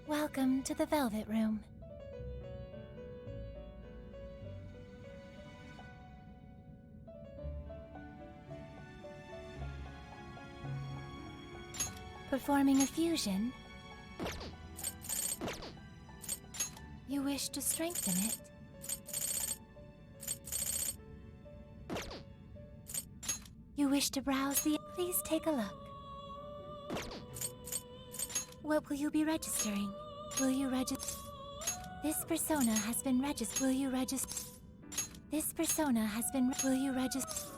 Welcome to the Velvet Room. Performing a fusion? You wish to strengthen it? You wish to browse the... Please take a look. What will you be registering? Will you register? This persona has been registered. Will you register? This persona has been... Will you register?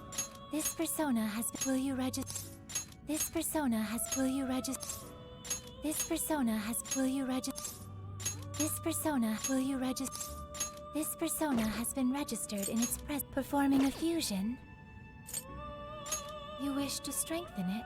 This persona has been... Will you register? This persona has... Will you register? This persona has... Will you register? This persona... Will you register? This persona has been registered in its pres... Performing a fusion? You wish to strengthen it?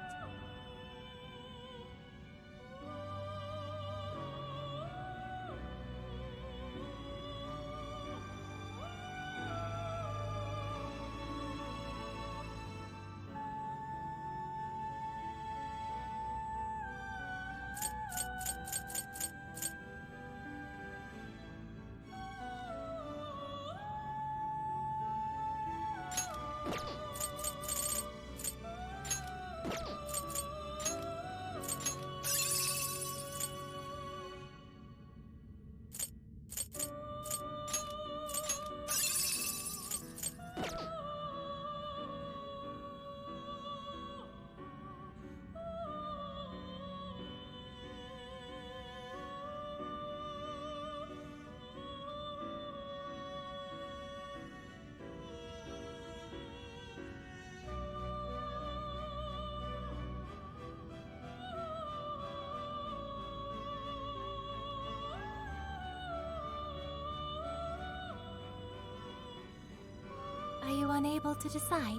Are you unable to decide?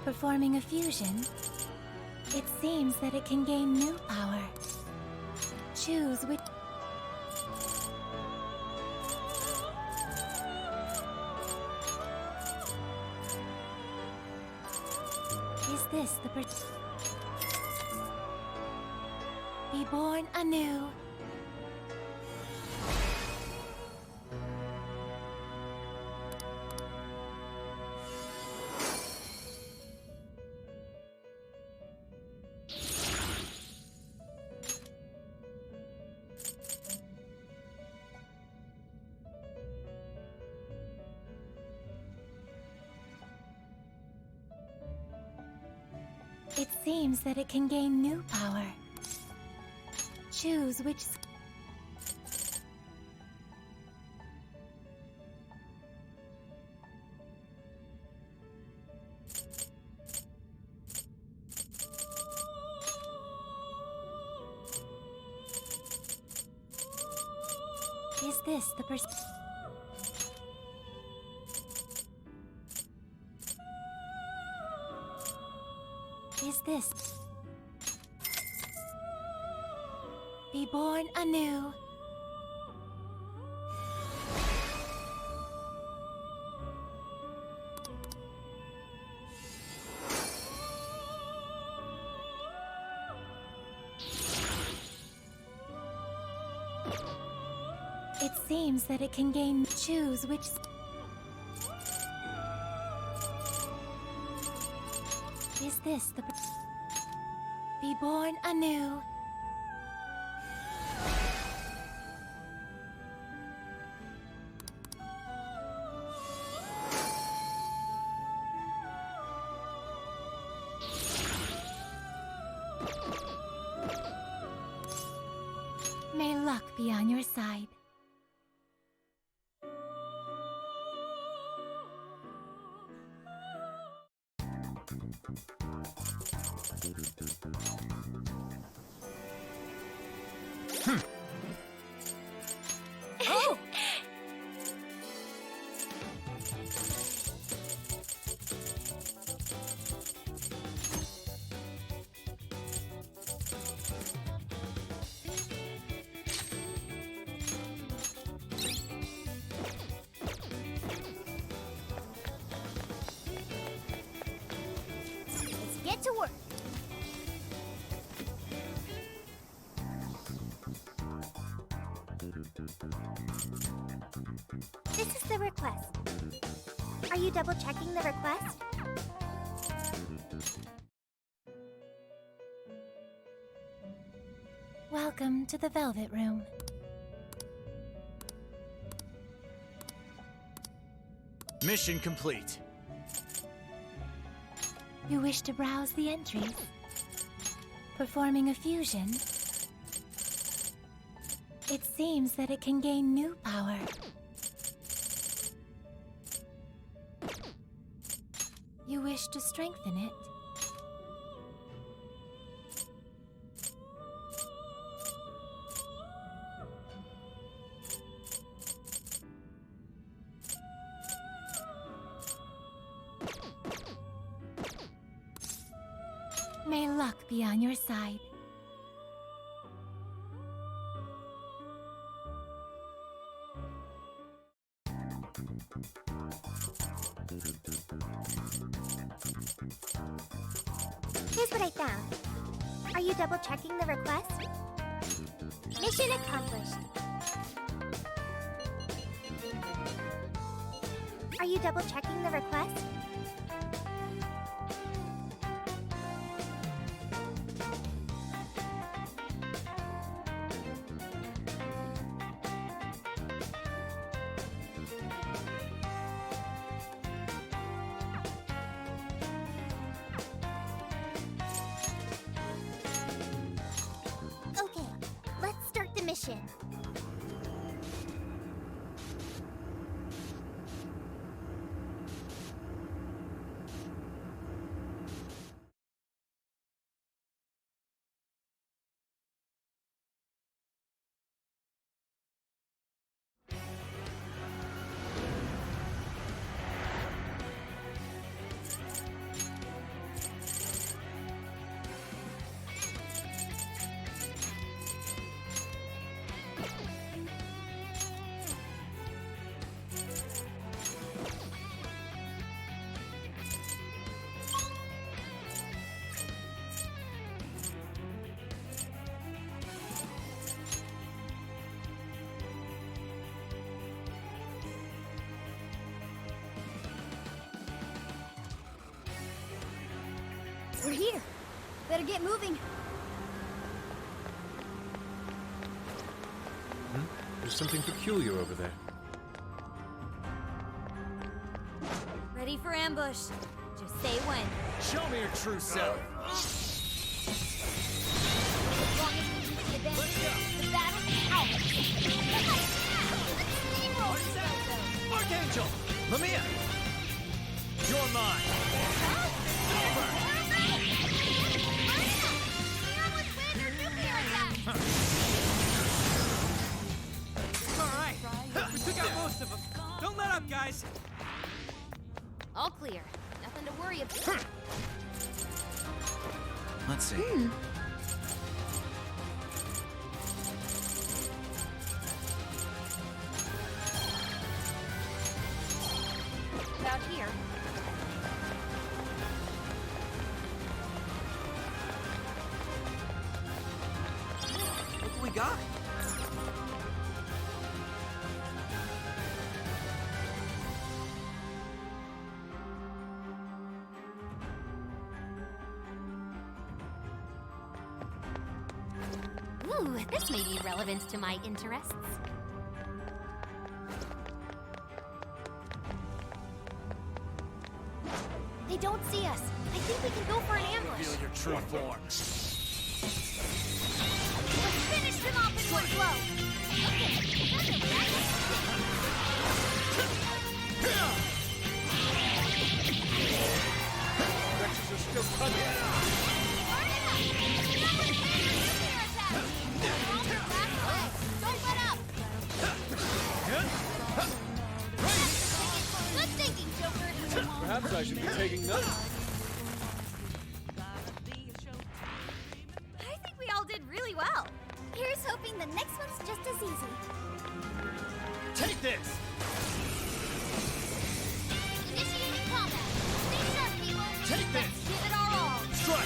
Performing a fusion? It seems that it can gain new power. Choose which... Is this the Be born anew. It seems that it can gain new power. Choose which... Is this the Is this... Be born anew. It seems that it can gain... Choose which... Is this the... Be born anew. May luck be on your side. Oh! get to work. This is the request. Are you double-checking the request? Welcome to the Velvet Room. Mission complete. You wish to browse the entries? Performing a fusion? It seems that it can gain new power. You wish to strengthen it? May luck be on your side. Here's what I found. Are you double-checking the request? Mission accomplished. Are you double-checking the request? Okay, let's start the mission. We're here. Better get moving. There's something peculiar over there. Ready for ambush. Just say when. Show me your true self. As long as we can see advantage, the battle's ours. Let's steamroll. Archangel! Lamia! You're mine! Alright, we took out most of them. Don't let up, guys. All clear. Nothing to worry about. Let's see. About here. What do we got? Ooh, this may be relevant to my interests. They don't see us. I think we can go for an ambush. Feel your true form. Let's finish them off in one blow. Okay, nothing, Rexes are still coming. Burn it up! That was nuclear attack! Back away! Don't let up! Good thinking, Joker! Perhaps I should be taking notes. I think we all did really well. Here's hoping the next one's just as easy. Take this! Initiating combat. Stay sharp, people. Take this! Let's give it our all. Strike!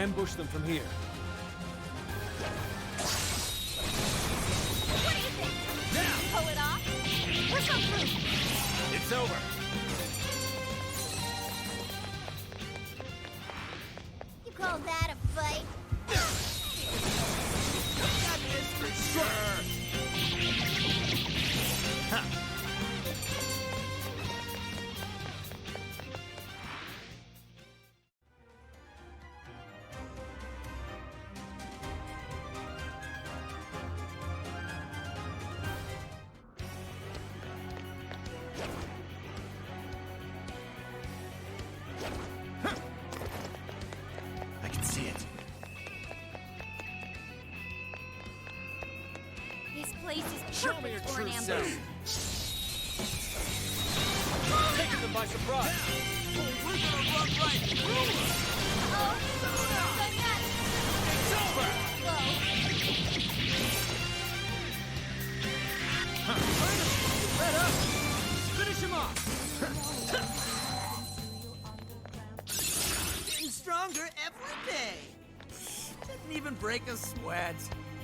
ambush them from here. What do you think? Now! Pull it off? Push on through. It's over. You call that a fight? That is for sure. Ha. I can see it. This place is Show me your perfect for an true ambush. self. Taking them by surprise. We're gonna run right through them. Oh, so yes. It's over. Whoa. Let up! Finish him off! Getting stronger every day. Didn't even break a sweat.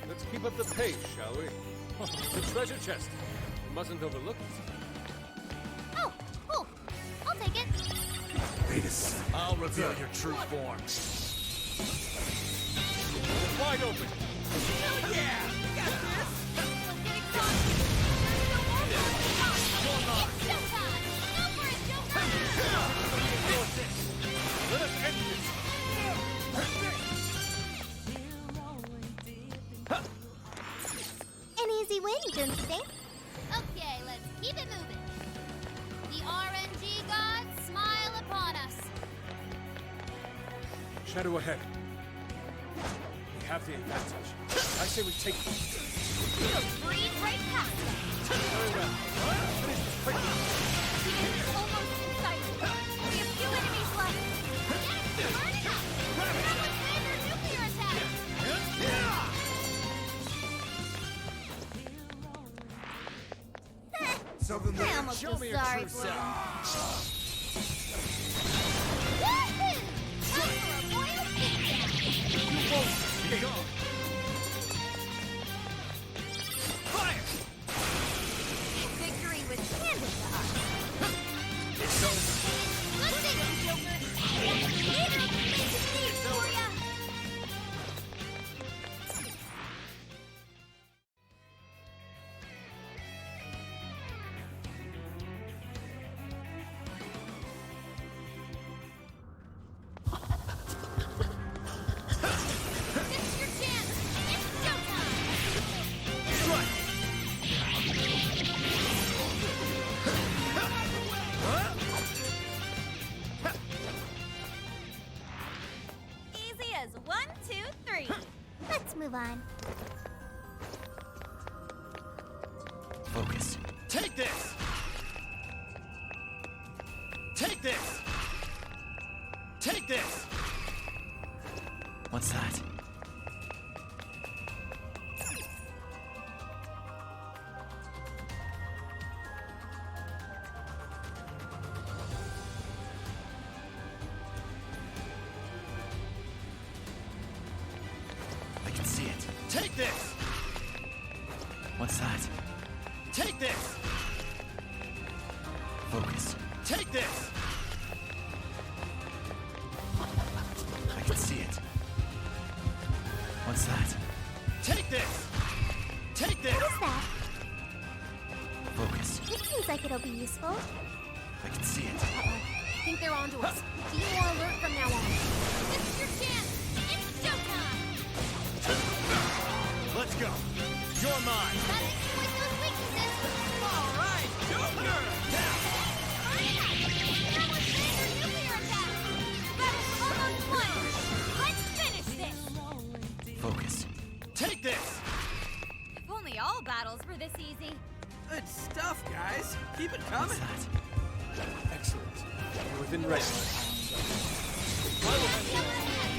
Let's keep up the pace, shall we? The treasure chest. We mustn't overlook it. Oh, cool. I'll take it. Wait a second. I'll reveal your true form. Wide open. Oh yeah! You got this. Let's get exhausted. There's no more time to talk. It's showtime. Go for it, Joker. Let us end this. An easy win, don't you think? Okay, let's keep it moving. The RNG gods smile upon us. Shadow ahead. We have the advantage. I say we take them. We'll breathe right past them. Very well. Finish this quickly. The end is almost in sight. We have few enemies left. Yes, burn it up. Someone plan their nuclear attack. Something I almost Show feel me your sorry true for him. Woohoo! Time for a royal beatdown. You won't escape. Fire! Victory was handed to us. It's over. Good thinking, Joker. Leader of the Faces Thieves for ya. This is your chance. It's showtime. Strike! Easy as 1, 2, 3. Let's move on. Focus. Take this! Take this! Take this! What's that? I can see it. Take this! What's that? Take this! Focus. Take this! I can see it. What's that? Take this! Take this! What is that? Focus. It seems like it'll be useful. I can see it. I think they're onto us. Be more alert from now on. This is your chance. It's showtime. Let's go. You're mine. Gotta exploit those weaknesses. All right, Joker! Now! Burn it up. Someone plan their nuclear attack. Battle's almost won. Let's finish this. Focus. Take this! If only all battles were this easy. Good stuff, guys. Keep it What's coming. that? Excellent. You're within range. That's up ahead.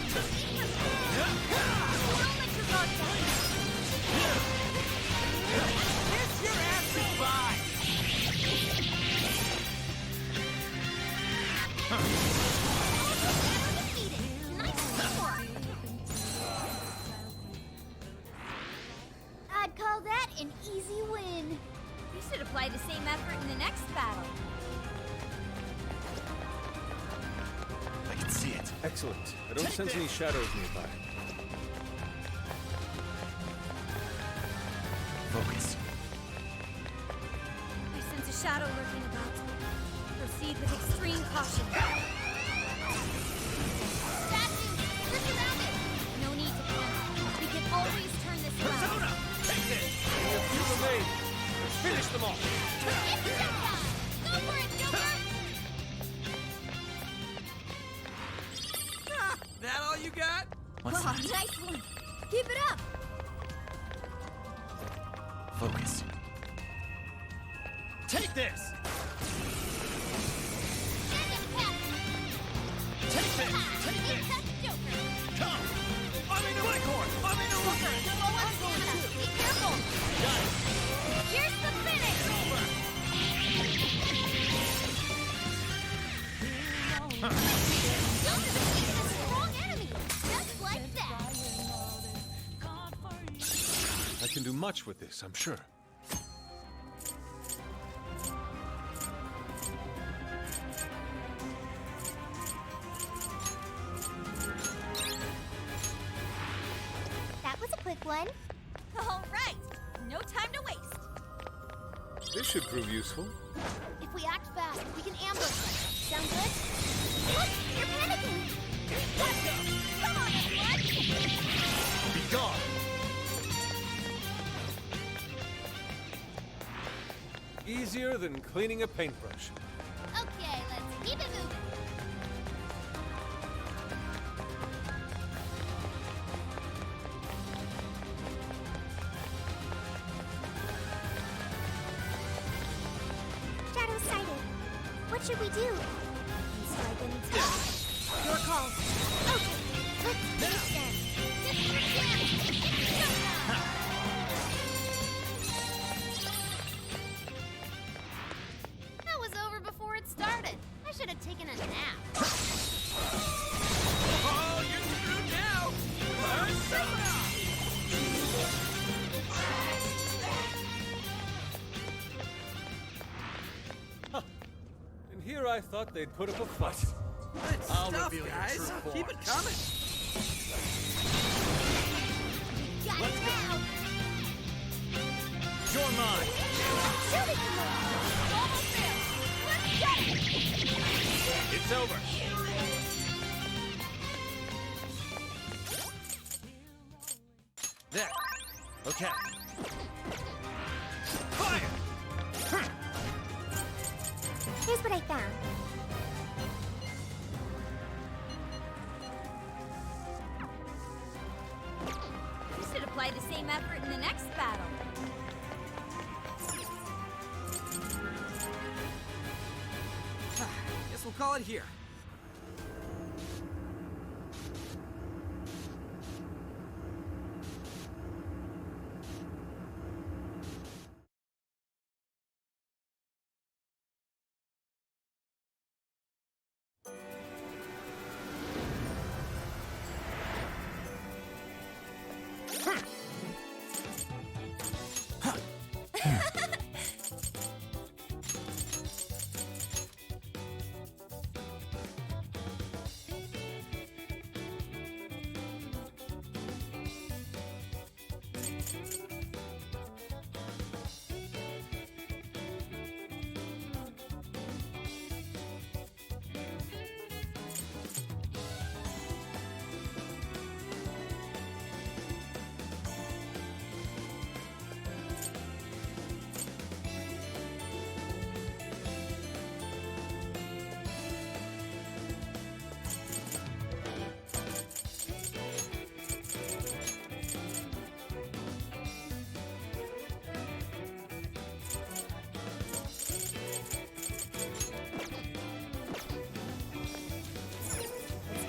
Don't let your guard down. Kiss your ass goodbye! Never defeated. Nice score. the next battle. I can see it. Excellent. I don't sense any shadows nearby. Focus. I sense a shadow lurking about. Proceed with extreme caution. Statue! We're surrounded! No need to panic. We can always turn this around. Persona! Take this! Only a few remain. Let's finish them off. It's showtime! Go for it, Joker! Ah, that all you got? What's that? Nice one! Keep it up! Focus. Take this! Stand up, Captain! Take this! Take Get this! touch, Joker! Come! I'm in the Lighthorn! I'm in the Joker, you're low on stamina! Be careful! Got it! Here's the finish! Over! Joker defeated a strong enemy! Just like that! I can do much with this, I'm sure. That was a quick one. All right! No time to waste! This should prove useful. If we act fast, we can ambush them. Sound good? Look! You're panicking! Gotcha! Come on, Overlord! Be gone! Easier than cleaning a paintbrush. Okay, let's keep it moving. Shadow sighted. What should we do? Strike an attack. Your call. Okay, let's finish them. This is your chance! It's showtime! That was over before it started. I should have taken a nap. Oh, you're screwed now! Persona! And here I thought they'd put up a fight. Good I'll stuff, reveal your guys. true form. Keep it coming. Got it now! You're mine! Shoot it, Kimura! Almost there! Let's get it! It's over. There. Okay. Fire! Here's what I found. We should apply the same effort in the next battle. Guess we'll call it here.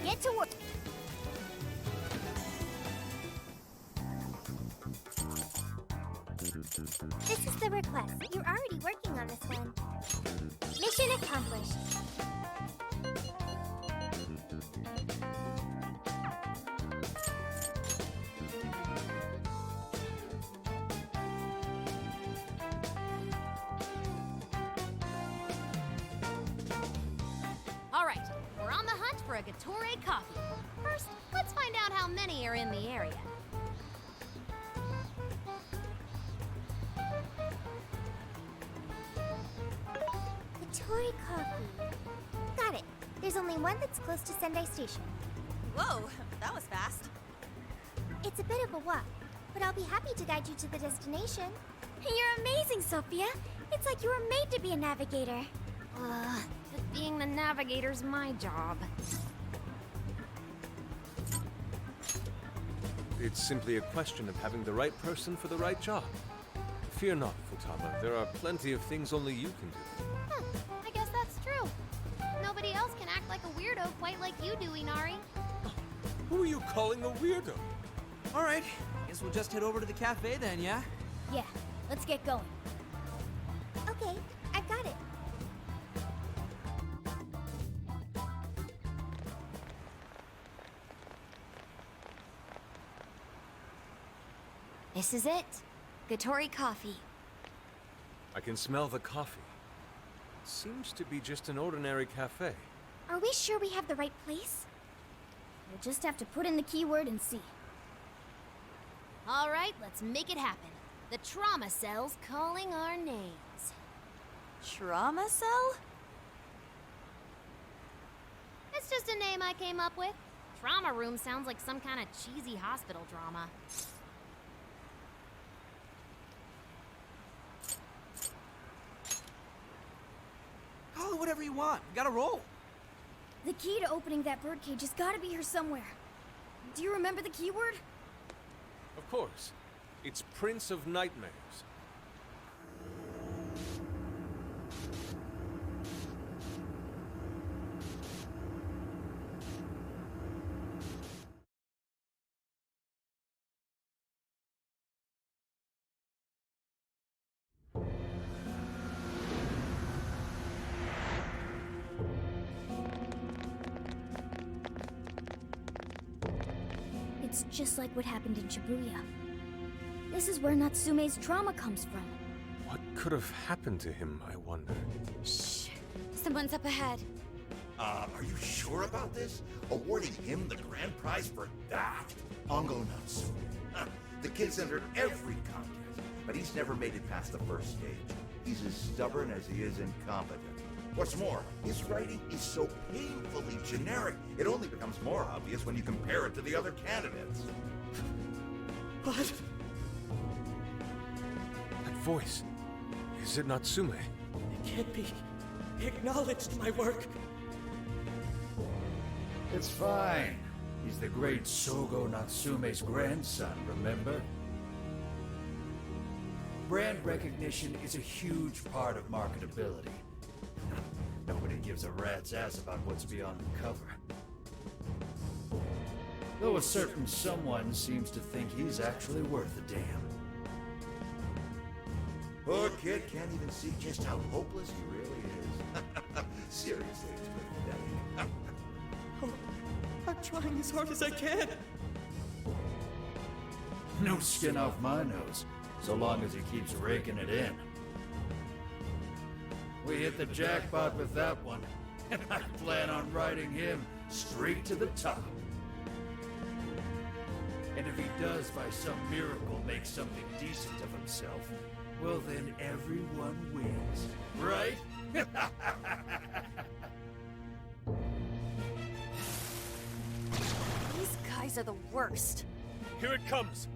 Get to work. This is the request. You're already working on this one. Mission accomplished. a Gatorade coffee. First, let's find out how many are in the area. Tori coffee. Got it. There's only one that's close to Sendai Station. Whoa, that was fast. It's a bit of a walk, but I'll be happy to guide you to the destination. You're amazing, Sophia. It's like you were made to be a navigator. But being the navigator's my job. It's simply a question of having the right person for the right job. Fear not, Futaba. There are plenty of things only you can do. I guess that's true. Nobody else can act like a weirdo quite like you do, Inari. Who are you calling a weirdo? All right, guess we'll just head over to the cafe then, yeah? Yeah, let's get going. Okay, I've got it. This is it. Gatori coffee. I can smell the coffee. Seems to be just an ordinary cafe. Are we sure we have the right place? We'll just have to put in the keyword and see. All right, let's make it happen. The trauma cell's calling our names. Trauma cell? It's just a name I came up with. Trauma room sounds like some kind of cheesy hospital drama. Call it whatever you want. We gotta roll. The key to opening that birdcage has got to be here somewhere. Do you remember the keyword? Of course. It's Prince of Nightmares. It's just like what happened in Shibuya. This is where Natsume's trauma comes from. What could have happened to him, I wonder? Shh. Someone's up ahead. Are you sure about this? Awarding him the grand prize for that? Ongo Natsume. The kid's entered every contest, but he's never made it past the first stage. He's as stubborn as he is incompetent. What's more, his writing is so painfully generic, it only becomes more obvious when you compare it to the other candidates. What? That voice. Is it Natsume? It can't be. He acknowledged my work. It's fine. He's the great Sogo Natsume's grandson, remember? Brand recognition is a huge part of marketability. Nobody gives a rat's ass about what's beyond the cover. Though a certain someone seems to think he's actually worth a damn. Poor kid can't even see just how hopeless he really is. Seriously, it's pathetic. I'm trying as hard as I can. No skin off my nose, so long as he keeps raking it in. We hit the jackpot with that one, and I plan on riding him straight to the top. And if he does by some miracle make something decent of himself, well then everyone wins, right? These guys are the worst. Here it comes!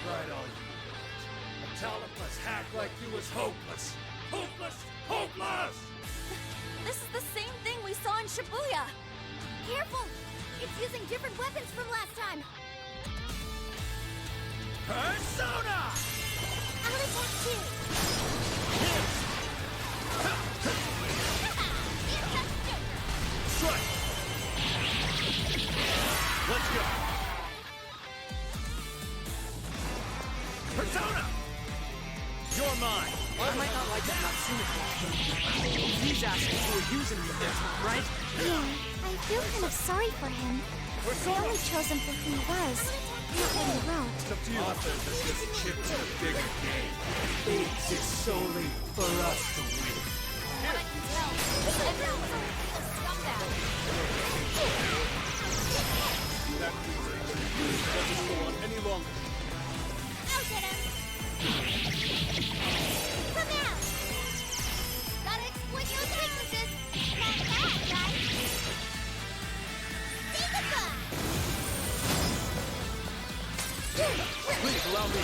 Right on you. A talentless hack like you is hopeless. Hopeless! Hopeless! This is the same thing we saw in Shibuya. Careful! It's using different weapons from last time. Persona! I'll attack too. Strike! Let's go! Persona! You're mine! I might not like that Natsume. He's asking for using me this time, right? Yeah, I feel kind of sorry for him. I only chose him for who he was. It's up to you. Authors are just chipped in a bigger game. They exist solely for us to win. What I can tell, everyone's a real scumbag. That please doesn't go on any longer. I'll get him. Come out. Gotta exploit your weaknesses. Not bad, right? Say goodbye. Please allow me.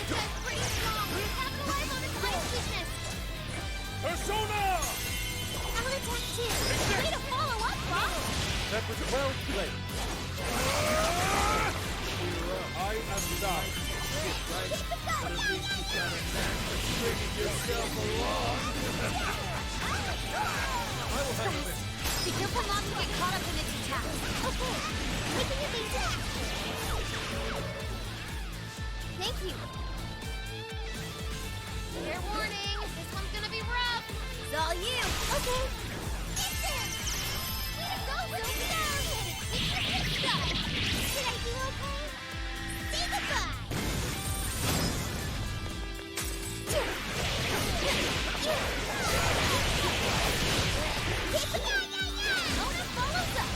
That's pretty strong. Capitalize on his ice weakness. Persona! I'll attack too. Way to follow up, Bob. That was well played. I am done. Right? But at least you got a knack for stringing yourself along. I will handle this. Be careful not to get caught up in its attack. Okay. Making it easy. Thank you. Fair warning, this one's gonna be rough. It's all you. Okay. Get there. Way to go, Sylvia. Did I do okay? Say goodbye. Mona follows up.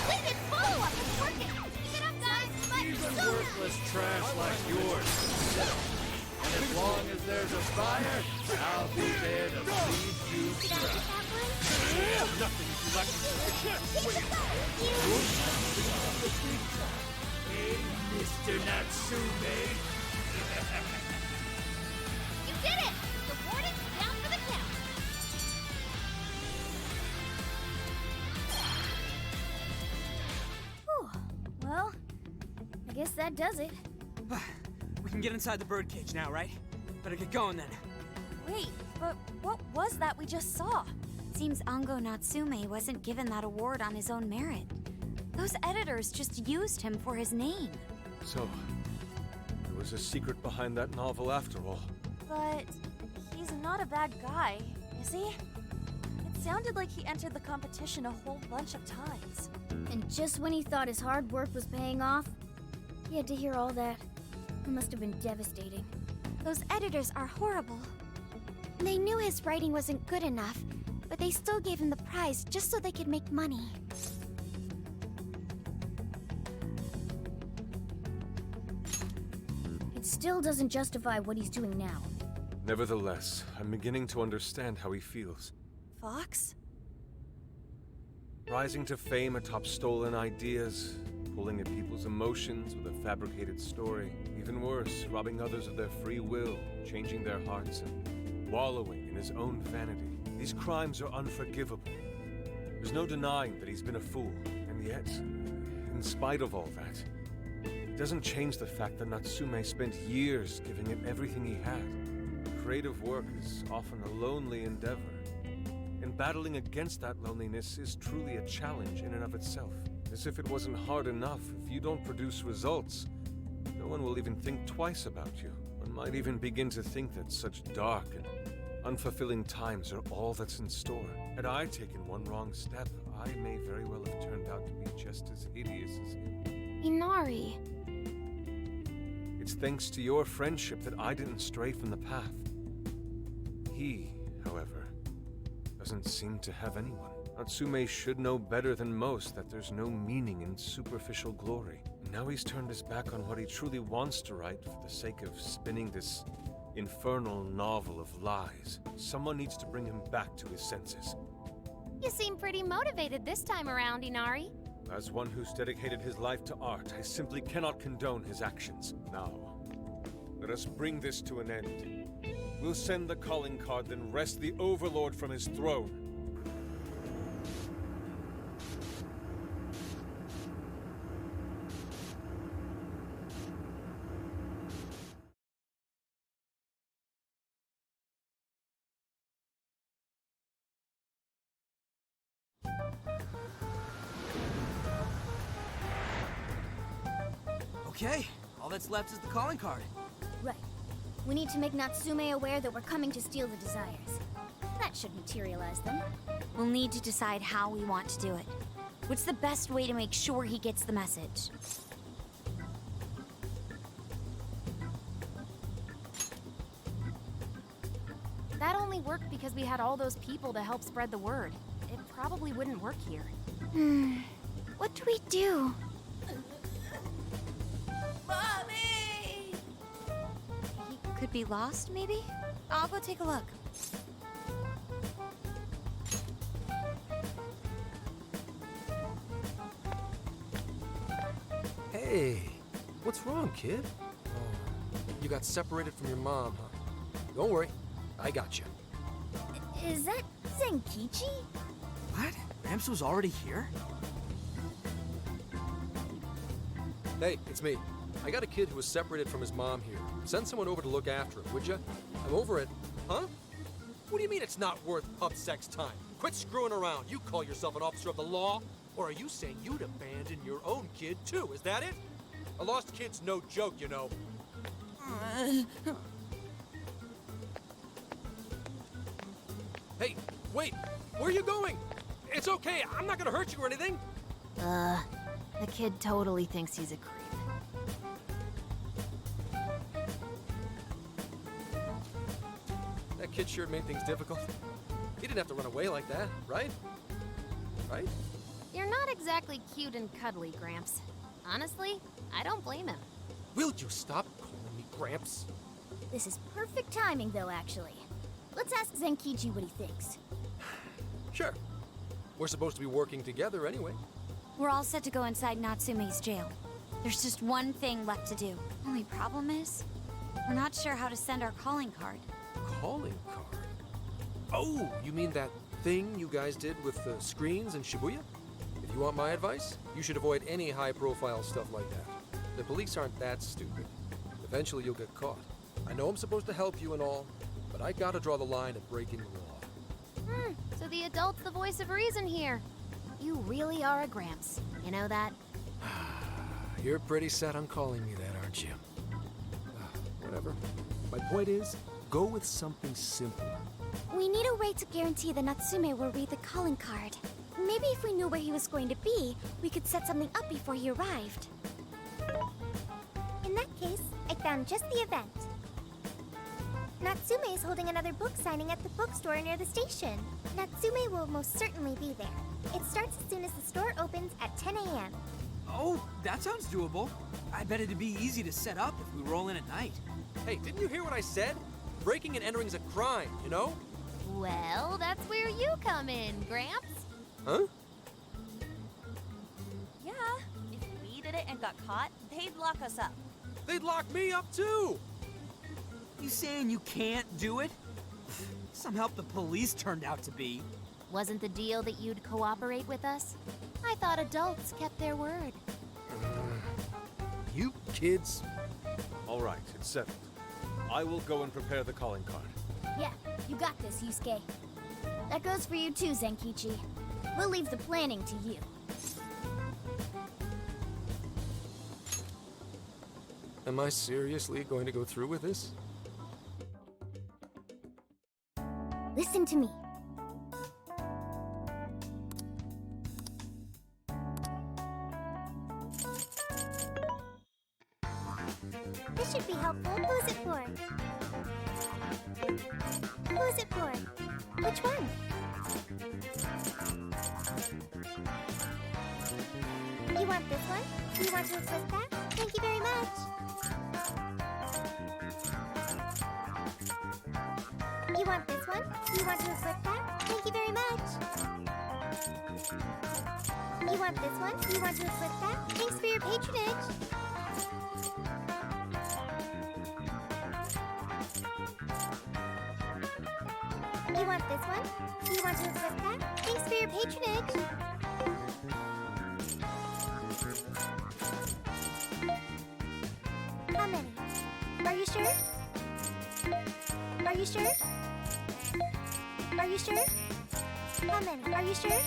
Wicked follow-up is working. Keep it up, guys. Even worthless trash like yours. And as long as there's a fire, I'll be there to feed you Did I trash. get that one? I have nothing if you like Hey, Mr. Natsume. You did it. The warden's down for the count. Whew. Well, I guess that does it. We can get inside the birdcage now, right? Better get going then. Wait, but what was that we just saw? Seems Ango Natsume wasn't given that award on his own merit. Those editors just used him for his name. So, there was a secret behind that novel after all. But he's not a bad guy, is he? It sounded like he entered the competition a whole bunch of times. And just when he thought his hard work was paying off, he had to hear all that. It must have been devastating. Those editors are horrible. They knew his writing wasn't good enough, but they still gave him the prize just so they could make money. It still doesn't justify what he's doing now. Nevertheless, I'm beginning to understand how he feels. Fox? Rising to fame atop stolen ideas, pulling at people's emotions with a fabricated story. Even worse, robbing others of their free will, changing their hearts, and wallowing in his own vanity. These crimes are unforgivable. There's no denying that he's been a fool, and yet, in spite of all that, it doesn't change the fact that Natsume spent years giving it everything he had. Creative work is often a lonely endeavor, and battling against that loneliness is truly a challenge in and of itself. As if it wasn't hard enough, if you don't produce results, no one will even think twice about you. One might even begin to think that such dark and unfulfilling times are all that's in store. Had I taken one wrong step, I may very well have turned out to be just as hideous as him. Inari. It's thanks to your friendship that I didn't stray from the path. He, however, doesn't seem to have anyone. Natsume should know better than most that there's no meaning in superficial glory. Now he's turned his back on what he truly wants to write for the sake of spinning this infernal novel of lies. Someone needs to bring him back to his senses. You seem pretty motivated this time around, Inari. As one who's dedicated his life to art, I simply cannot condone his actions. Now, let us bring this to an end. We'll send the calling card, then wrest the Overlord from his throne. Okay, all that's left is the calling card. Right. We need to make Natsume aware that we're coming to steal the desires. That should materialize them. We'll need to decide how we want to do it. What's the best way to make sure he gets the message? That only worked because we had all those people to help spread the word. It probably wouldn't work here. What do we do? Mommy! He could be lost, maybe? I'll go take a look. Hey, what's wrong, kid? Oh, you got separated from your mom, huh? Don't worry, I got you. Is that Zenkichi? What? Gramps was already here? Hey, it's me. I got a kid who was separated from his mom here. Send someone over to look after him, would you? I'm over it. Huh? What do you mean it's not worth pub sex time? Quit screwing around. You call yourself an officer of the law? Or are you saying you'd abandon your own kid, too? Is that it? A lost kid's no joke, you know. Hey, wait! Where are you going? It's okay, I'm not gonna hurt you or anything. The kid totally thinks he's a creep. That kid sure made things difficult. He didn't have to run away like that, right? Right? You're not exactly cute and cuddly, Gramps. Honestly, I don't blame him. Will you stop calling me Gramps? This is perfect timing, though, actually. Let's ask Zenkichi what he thinks. Sure. We're supposed to be working together anyway. We're all set to go inside Natsume's jail. There's just one thing left to do. Only problem is, we're not sure how to send our calling card. Calling card? Oh, you mean that thing you guys did with the screens in Shibuya? If you want my advice, you should avoid any high-profile stuff like that. The police aren't that stupid. Eventually you'll get caught. I know I'm supposed to help you and all, but I gotta draw the line at breaking the law. So the adult's the voice of reason here. You really are a Gramps. You know that? You're pretty set on calling me that, aren't you? Whatever. My point is, go with something simpler. We need a way to guarantee that Natsume will read the calling card. Maybe if we knew where he was going to be, we could set something up before he arrived. In that case, I found just the event. Natsume is holding another book signing at the bookstore near the station. Natsume will most certainly be there. It starts as soon as the store opens at 10 a.m. Oh, that sounds doable. I bet it'd be easy to set up if we roll in at night. Hey, didn't you hear what I said? Breaking and entering's a crime, you know? Well, that's where you come in, Gramps. Huh? Yeah, if we did it and got caught, they'd lock us up. They'd lock me up too! You saying you can't do it? Some help the police turned out to be. Wasn't the deal that you'd cooperate with us? I thought adults kept their word. You kids. All right, it's settled. I will go and prepare the calling card. Yeah, you got this, Yusuke. That goes for you too, Zenkichi. We'll leave the planning to you. Am I seriously going to go through with this? Listen to me. This should be helpful. Who's it for? Who's it for? Which one? You want this one? Do you want to equip that? Thank you very much. You want this one? Do you want to equip that? Thank you very much. You want this one? Do you want to equip that? Thanks for your patronage. You want this one? Do you want to equip that? Thanks for your patronage. How many? Are you sure? Are you sure? Are you sure? How many? Are you sure?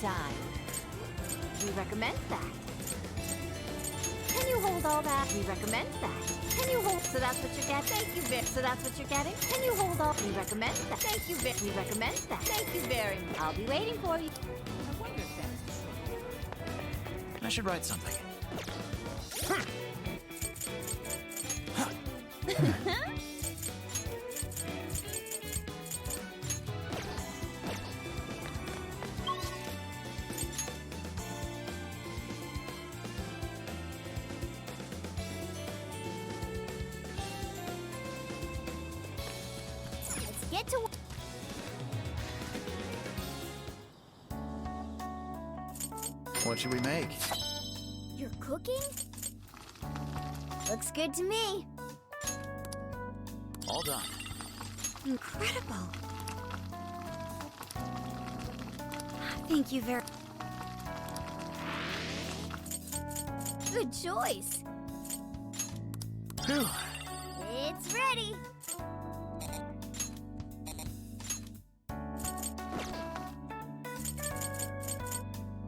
time. We recommend that. Can you hold all that? We recommend that. Can you hold? So that's what you're getting? Thank you, Vic. So that's what you're getting? Can you hold all? We recommend that. Thank you, Vic. We recommend that. Thank you very much. I'll be waiting for you. I wonder if that's true. I should write something. Let's get to What should we make? You're cooking? Looks good to me. All done. Incredible. Thank you very... Good choice. Whew. It's ready.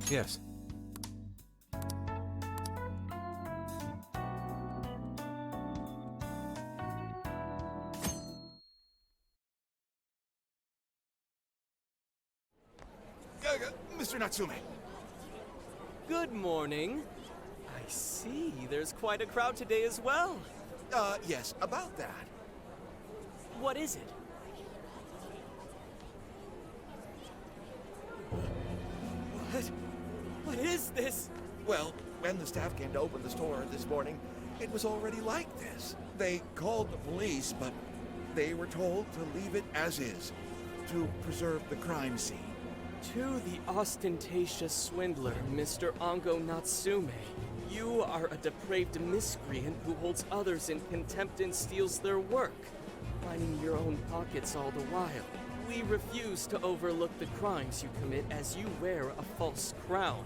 Yes. Mr. Natsume. Good morning. I see. There's quite a crowd today as well. Yes, about that. What is it? What is this? Well, when the staff came to open the store this morning, it was already like this. They called the police, but they were told to leave it as is, to preserve the crime scene. To the ostentatious swindler, Mr. Ongo Natsume. You are a depraved miscreant who holds others in contempt and steals their work, lining your own pockets all the while. We refuse to overlook the crimes you commit as you wear a false crown.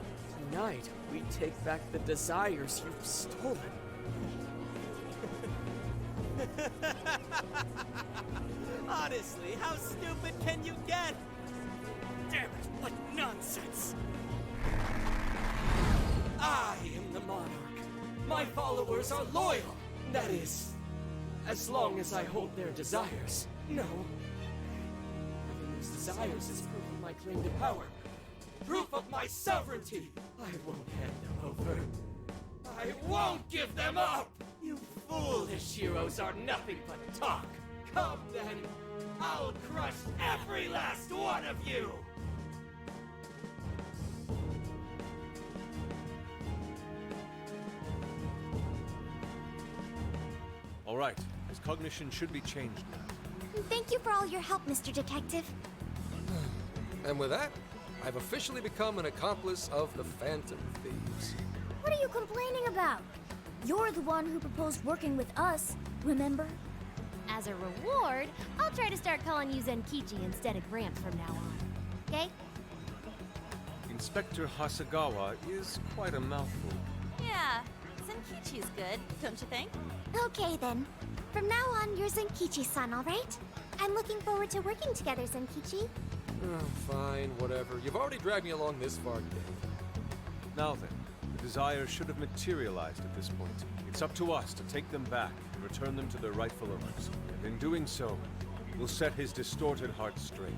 Tonight, we take back the desires you've stolen. Honestly, how stupid can you get? Damn it, what nonsense! I am the monarch. My followers are loyal. That is, as long as I hold their desires. No. Having those desires is proof of my claim to power. Proof of my sovereignty. I won't hand them over. I won't give them up! You foolish heroes are nothing but talk. Come then, I'll crush every last one of you! All right. His cognition should be changed now. Thank you for all your help, Mr. Detective. And with that, I've officially become an accomplice of the Phantom Thieves. What are you complaining about? You're the one who proposed working with us, remember? As a reward, I'll try to start calling you Zenkichi instead of Gramps from now on. Okay? Inspector Hasegawa is quite a mouthful. Yeah, Zenkichi's good, don't you think? Okay then. From now on, you're Zenkichi-san, all right? I'm looking forward to working together, Zenkichi. Oh, fine, whatever. You've already dragged me along this far, Dave. Now then, the desires should have materialized at this point. It's up to us to take them back and return them to their rightful owners. And in doing so, we'll set his distorted heart straight.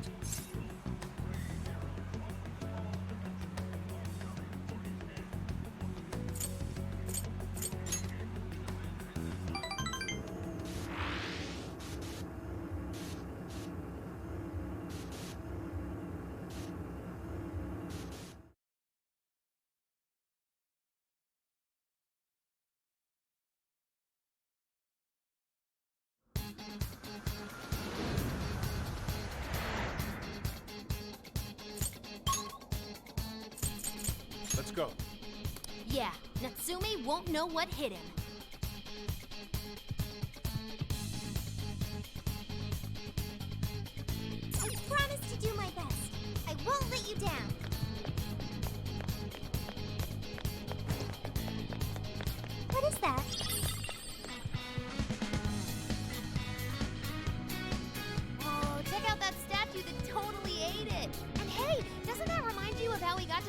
Let's go. Yeah, Natsume won't know what hit him. I promise to do my best. I won't let you down. What is that? Oh, check out that statue that totally ate it. And hey, doesn't that remind you of how we got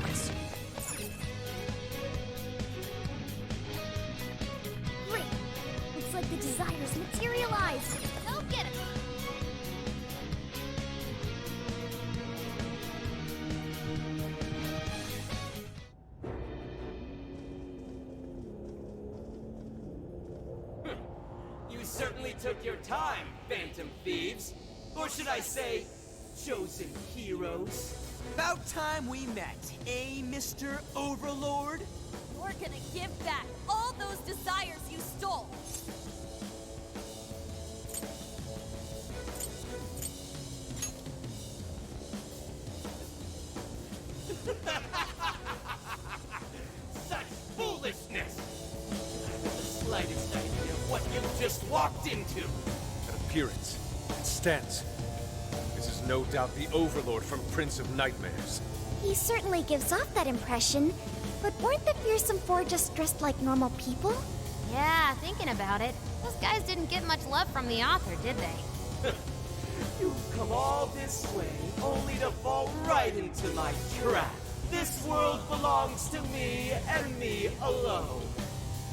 focus. Great! Looks like the desires materialized! Go get it! You certainly took your time, Phantom Thieves. Or should I say, chosen heroes. About time we met, eh, Mr. Overlord? You're gonna give back all those desires you stole! Such foolishness! I haven't the slightest idea of what you just walked into. That appearance, that stance. This is no doubt the Overlord from Prince of Nightmares. He certainly gives off that impression, but weren't the fearsome four just dressed like normal people? Yeah, thinking about it, those guys didn't get much love from the author, did they? You've come all this way, only to fall right into my trap. This world belongs to me and me alone.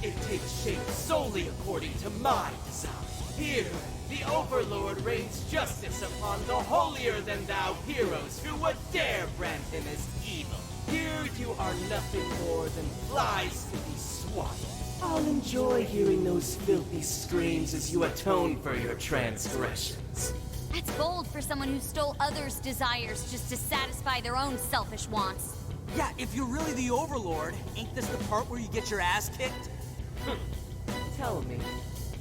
It takes shape solely according to my design. Here, the Overlord rains justice upon the holier-than-thou heroes who would dare brand him as evil. Here you are nothing more than flies to be swatted. I'll enjoy hearing those filthy screams as you atone for your transgressions. That's bold for someone who stole others' desires just to satisfy their own selfish wants. Yeah, if you're really the Overlord, ain't this the part where you get your ass kicked? Tell me,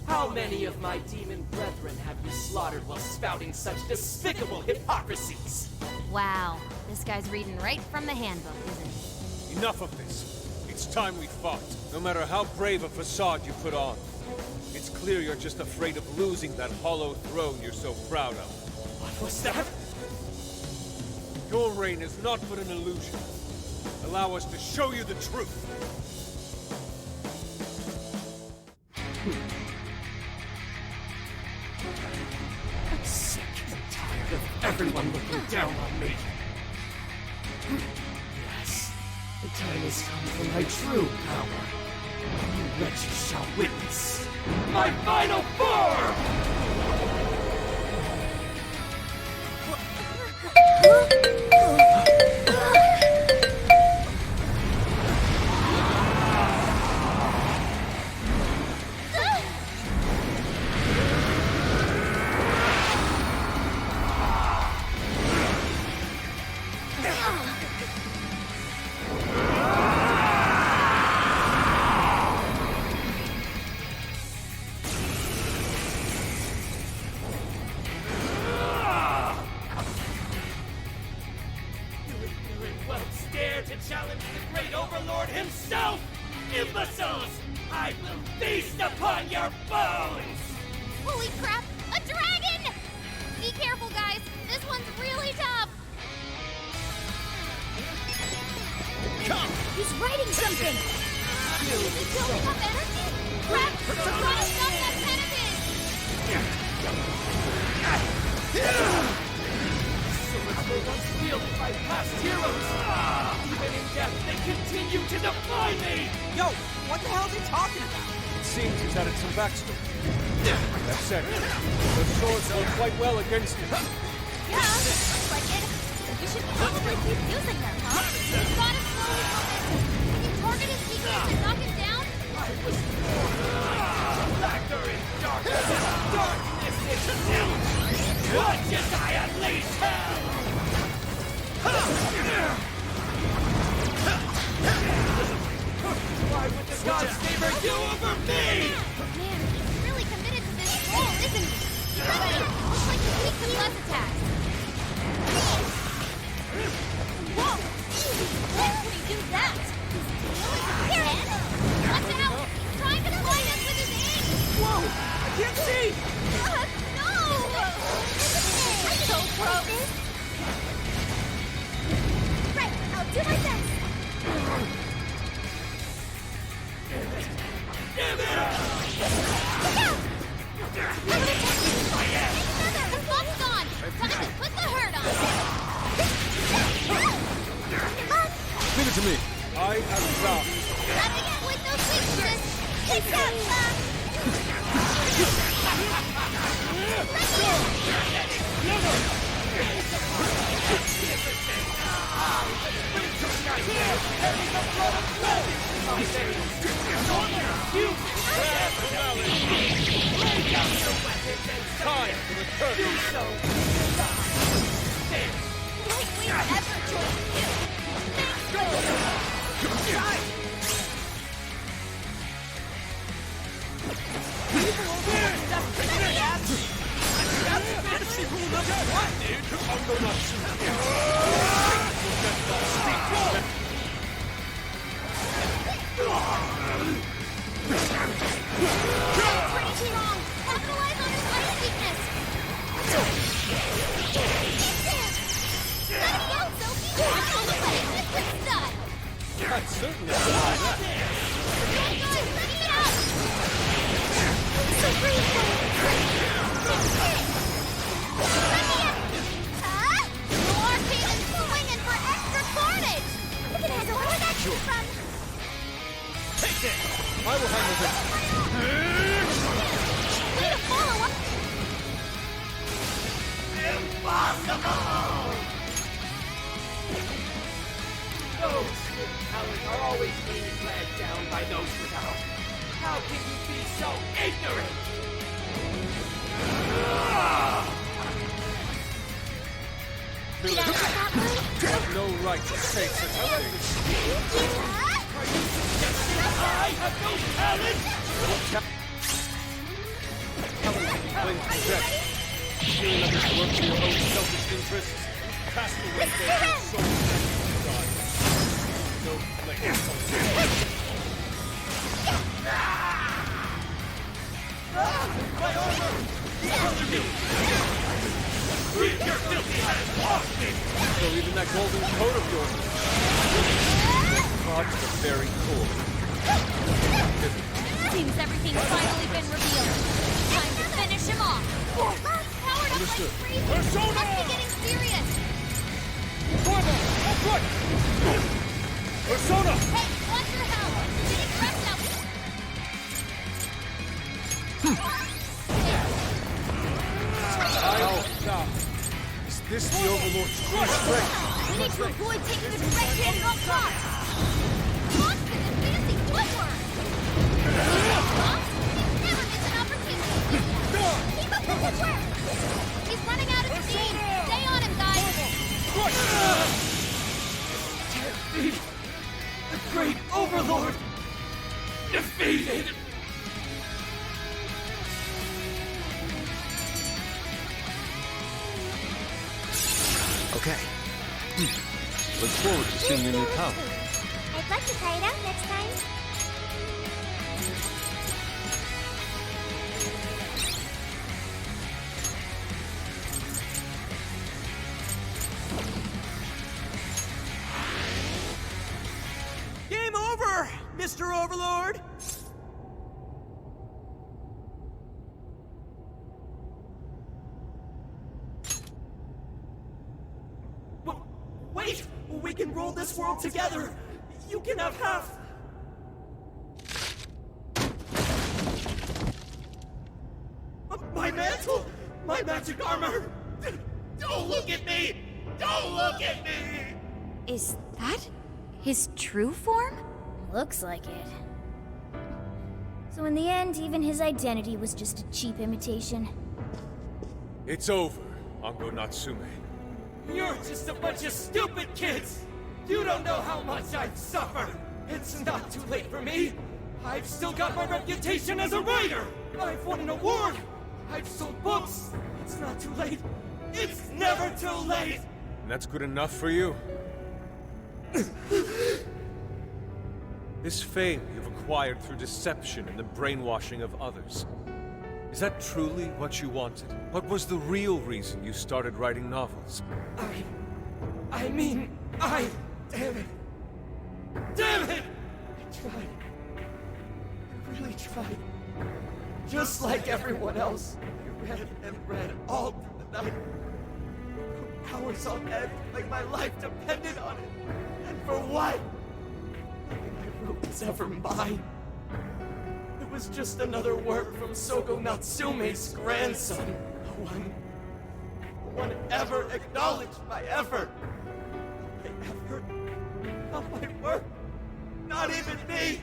how many of my demon brethren have you slaughtered while spouting such despicable hypocrisies? Wow, this guy's reading right from the handbook, isn't he? Enough of this. It's time we fought, no matter how brave a facade you put on. It's clear you're just afraid of losing that hollow throne you're so proud of. What was that? Your reign is not but an illusion. Allow us to show you the truth. I'm sick and tired of everyone looking down on me. Yes, the time has come for my true power. You wretches shall witness my final form! To challenge the great Overlord himself! Imbeciles! I will feast upon your bones! Holy crap! A dragon! Be careful, guys! This one's really tough! Come! He's writing something! Is he building up energy? Crap! Try to stop that pen of his! So much they once wielded by past heroes! Even in death, they continue to defy me! Yo, what the hell is he talking about? It seems he's added some backstory. That said, those swords work quite well against him. Yeah, looks like it. You should probably keep using them, huh? We've gotta slowly focus! Can you target his weakness and knock him down? I was born lacquer in darkness! Darkness itself! What did I unleash hell? Why would the gods favor you over me? Man, he's really committed to this role, isn't he? Right, looks like he's weak to less attacks. Whoa! me. I am Zah. Nothing up with no weaknesses. Peace out, Time for the curtain. pretty strong. Capitalize on his ice weakness. Let him go, Sophie. Run all the way. This is done. That's certainly not that. Good, ready it up. So breathe for the arcade is swinging for extra carnage. Look at that. Where did that come from? Take it! I will handle this. Way to follow up. Those with talent are always being dragged down by those without. How can you be so ignorant? Get out of that way. You have no right to say such things. Are you suggesting I have no talent? Talent can be claimed to possess. Feeling others work for your own selfish interests. Cast away their soul. God. No place. My armor! Reach your filthy hands off me! So even that golden coat of yours is hard to the very core. Seems everything's finally been revealed. Time to finish him off. Powered up Understood. like crazy. Persona! Must be getting serious. Forward! Foot! Persona! Hey, watch your health. You're getting wrecked now. I'll stop. Is this the Overlord's true strength? We need to avoid taking the direct hit off top. Constant and fancy footwork. Boss, never miss an opportunity. Keep up the footwork. He's running out of steam. Stay on him, guys. The great Overlord! Defeated! Okay. Look forward to seeing your new power. I'd like to try it out next time. Game over, Mr. Overlord! Wait! We can rule this world together! You can have half! My mantle! My magic armor! Don't look at me! Don't look at me! Is that his true form? Looks like it. So in the end, even his identity was just a cheap imitation. It's over, Ango Natsume. You're just a bunch of stupid kids! You don't know how much I've suffered! It's not too late for me! I've still got my reputation as a writer! I've won an award! I've sold books! It's not too late! It's never too late! And that's good enough for you? This fame you've acquired through deception and the brainwashing of others. Is that truly what you wanted? What was the real reason you started writing novels? I mean, damn it! Damn it! I tried. I really tried. Just like everyone else, I read and read all through the night. Hours on end, like my life depended on it. And for what? fruit was ever mine. It was just another work from Sogo Natsume's grandson. No one ever acknowledged my effort. My effort, not my work, not even me.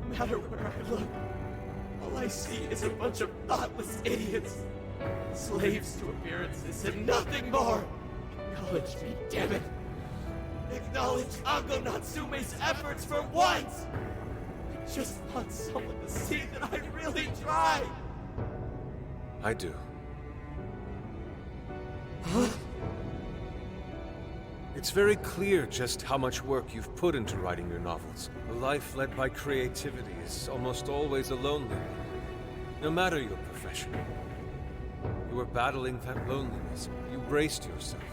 No matter where I look, all I see is a bunch of thoughtless idiots. Slaves to appearances and nothing more. Acknowledge me, damn it. Acknowledge Ango Natsume's efforts for once. I just want someone to see that I really tried. I do. Huh? It's very clear just how much work you've put into writing your novels. A life led by creativity is almost always a lonely one, no matter your profession. You were battling that loneliness. You braced yourself,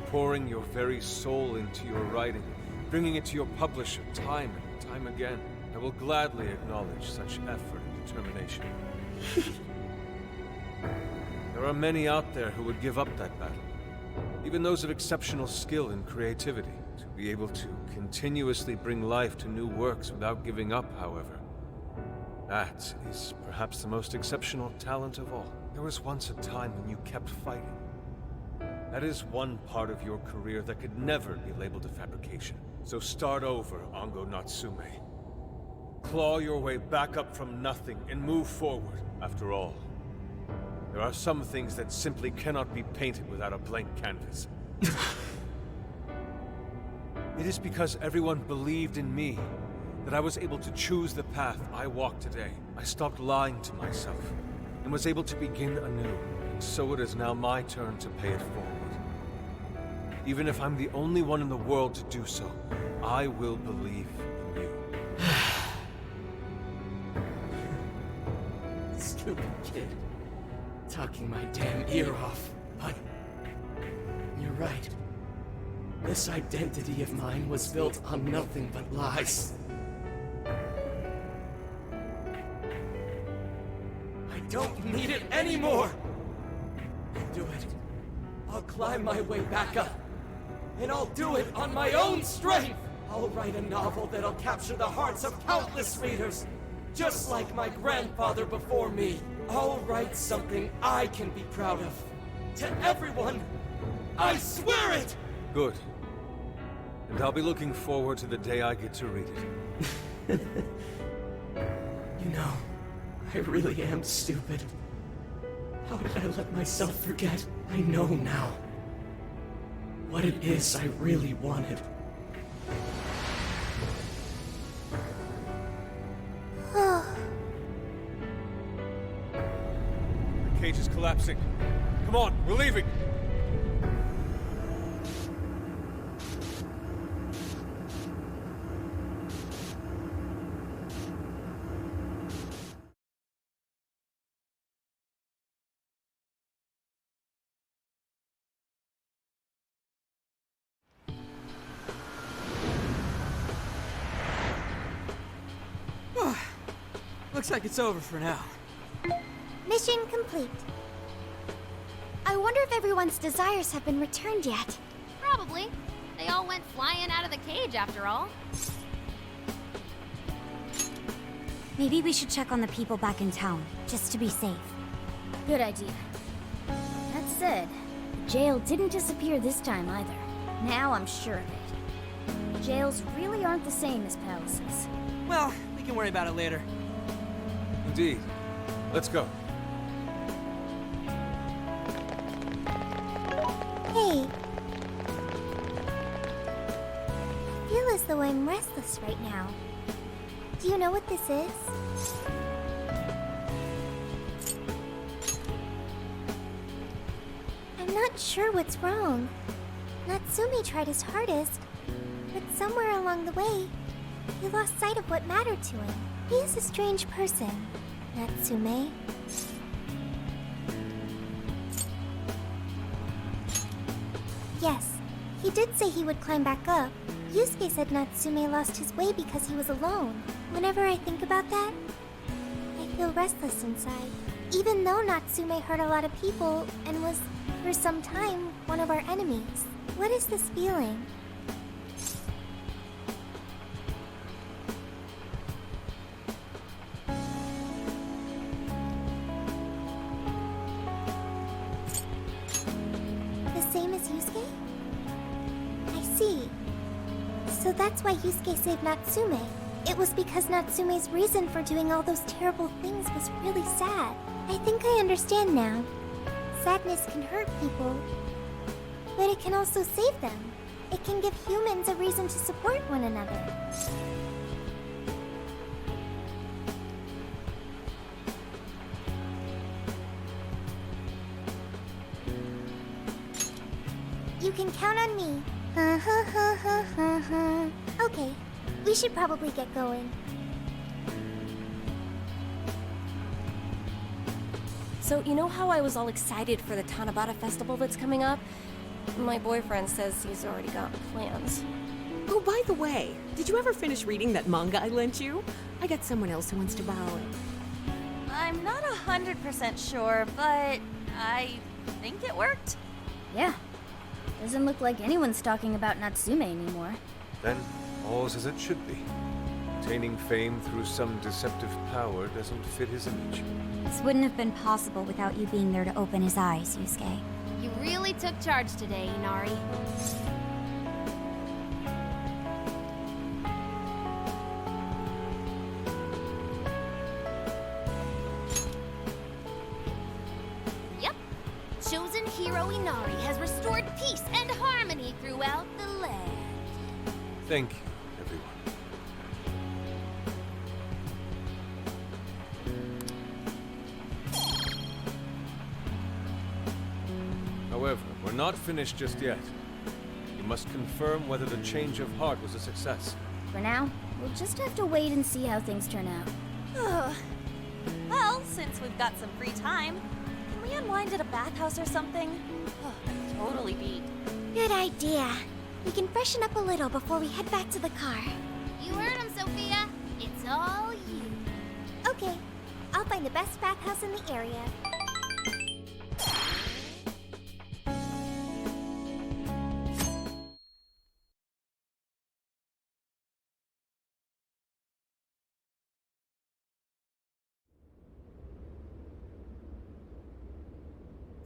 pouring your very soul into your writing, bringing it to your publisher time and time again. I will gladly acknowledge such effort and determination. There are many out there who would give up that battle. Even those of exceptional skill and creativity. To be able to continuously bring life to new works without giving up, however, that is perhaps the most exceptional talent of all. There was once a time when you kept fighting. That is one part of your career that could never be labeled a fabrication. So start over, Ango Natsume. Claw your way back up from nothing and move forward. After all, there are some things that simply cannot be painted without a blank canvas. It is because everyone believed in me that I was able to choose the path I walk today. I stopped lying to myself and was able to begin anew. And so it is now my turn to pay it forward. Even if I'm the only one in the world to do so, I will believe in you. Stupid kid. Talking my damn ear off, but you're right. This identity of mine was built on nothing but lies. I don't need it anymore! I'll do it. I'll climb my way back up. And I'll do it on my own strength! I'll write a novel that'll capture the hearts of countless readers, just like my grandfather before me. I'll write something I can be proud of. To everyone, I swear it! Good. And I'll be looking forward to the day I get to read it. You know, I really am stupid. How did I let myself forget? I know now what it is I really wanted. The cage is collapsing. Come on, we're leaving! Looks like it's over for now. Mission complete. I wonder if everyone's desires have been returned yet. Probably. They all went flying out of the cage after all. Maybe we should check on the people back in town, just to be safe. Good idea. That said, the jail didn't disappear this time either. Now I'm sure of it. Jails really aren't the same as palaces. Well, we can worry about it later. Indeed. Let's go. Hey. I feel as though I'm restless right now. Do you know what this is? I'm not sure what's wrong. Natsume tried his hardest, but somewhere along the way, he lost sight of what mattered to him. He is a strange person, Natsume. Yes, he did say he would climb back up. Yusuke said Natsume lost his way because he was alone. Whenever I think about that, I feel restless inside. Even though Natsume hurt a lot of people and was, for some time, one of our enemies. What is this feeling? same as Yusuke? I see. So that's why Yusuke saved Natsume. It was because Natsume's reason for doing all those terrible things was really sad. I think I understand now. Sadness can hurt people, but it can also save them. It can give humans a reason to support one another. You can count on me. Okay, we should probably get going. So, you know how I was all excited for the Tanabata festival that's coming up? My boyfriend says he's already got plans. Oh, by the way, did you ever finish reading that manga I lent you? I got someone else who wants to borrow it. I'm not 100% sure, but I think it worked. Yeah. Doesn't look like anyone's talking about Natsume anymore. Then, all's as it should be. Obtaining fame through some deceptive power doesn't fit his image. This wouldn't have been possible without you being there to open his eyes, Yusuke. You really took charge today, Inari. Yep. Chosen hero Inari has restored peace and harmony throughout the land. Thank you, everyone. However, we're not finished just yet. You must confirm whether the change of heart was a success. For now, we'll just have to wait and see how things turn out. Well, since we've got some free time, can we unwind at a bathhouse or something? I'm totally beat. Good idea. We can freshen up a little before we head back to the car. You heard him, Sophia. It's all you. Okay, I'll find the best bathhouse in the area.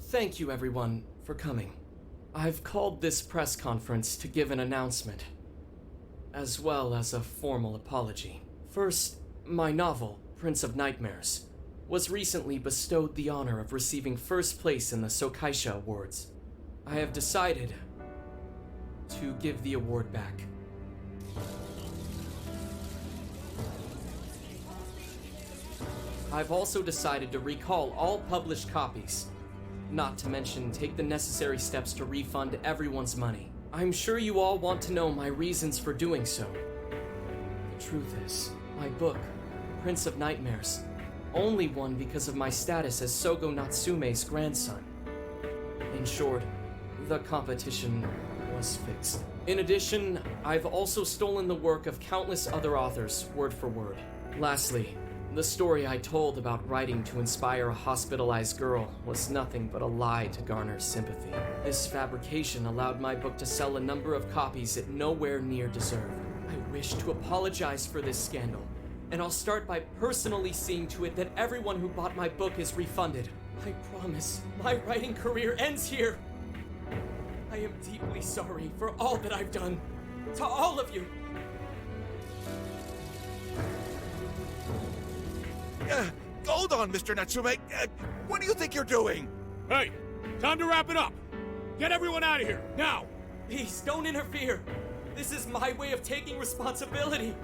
Thank you, everyone, for coming. I've called this press conference to give an announcement, as well as a formal apology. First, my novel, Prince of Nightmares, was recently bestowed the honor of receiving first place in the Sokaisha Awards. I have decided to give the award back. I've also decided to recall all published copies. Not to mention, take the necessary steps to refund everyone's money. I'm sure you all want to know my reasons for doing so. The truth is, my book, Prince of Nightmares, only won because of my status as Sogo Natsume's grandson. In short, the competition was fixed. In addition, I've also stolen the work of countless other authors, word for word. Lastly, the story I told about writing to inspire a hospitalized girl was nothing but a lie to garner sympathy. This fabrication allowed my book to sell a number of copies it nowhere near deserved. I wish to apologize for this scandal, and I'll start by personally seeing to it that everyone who bought my book is refunded. I promise, my writing career ends here. I am deeply sorry for all that I've done. To all of you. Hold on, Mr. Natsume. What do you think you're doing? Hey, time to wrap it up. Get everyone out of here, now! Please, don't interfere. This is my way of taking responsibility.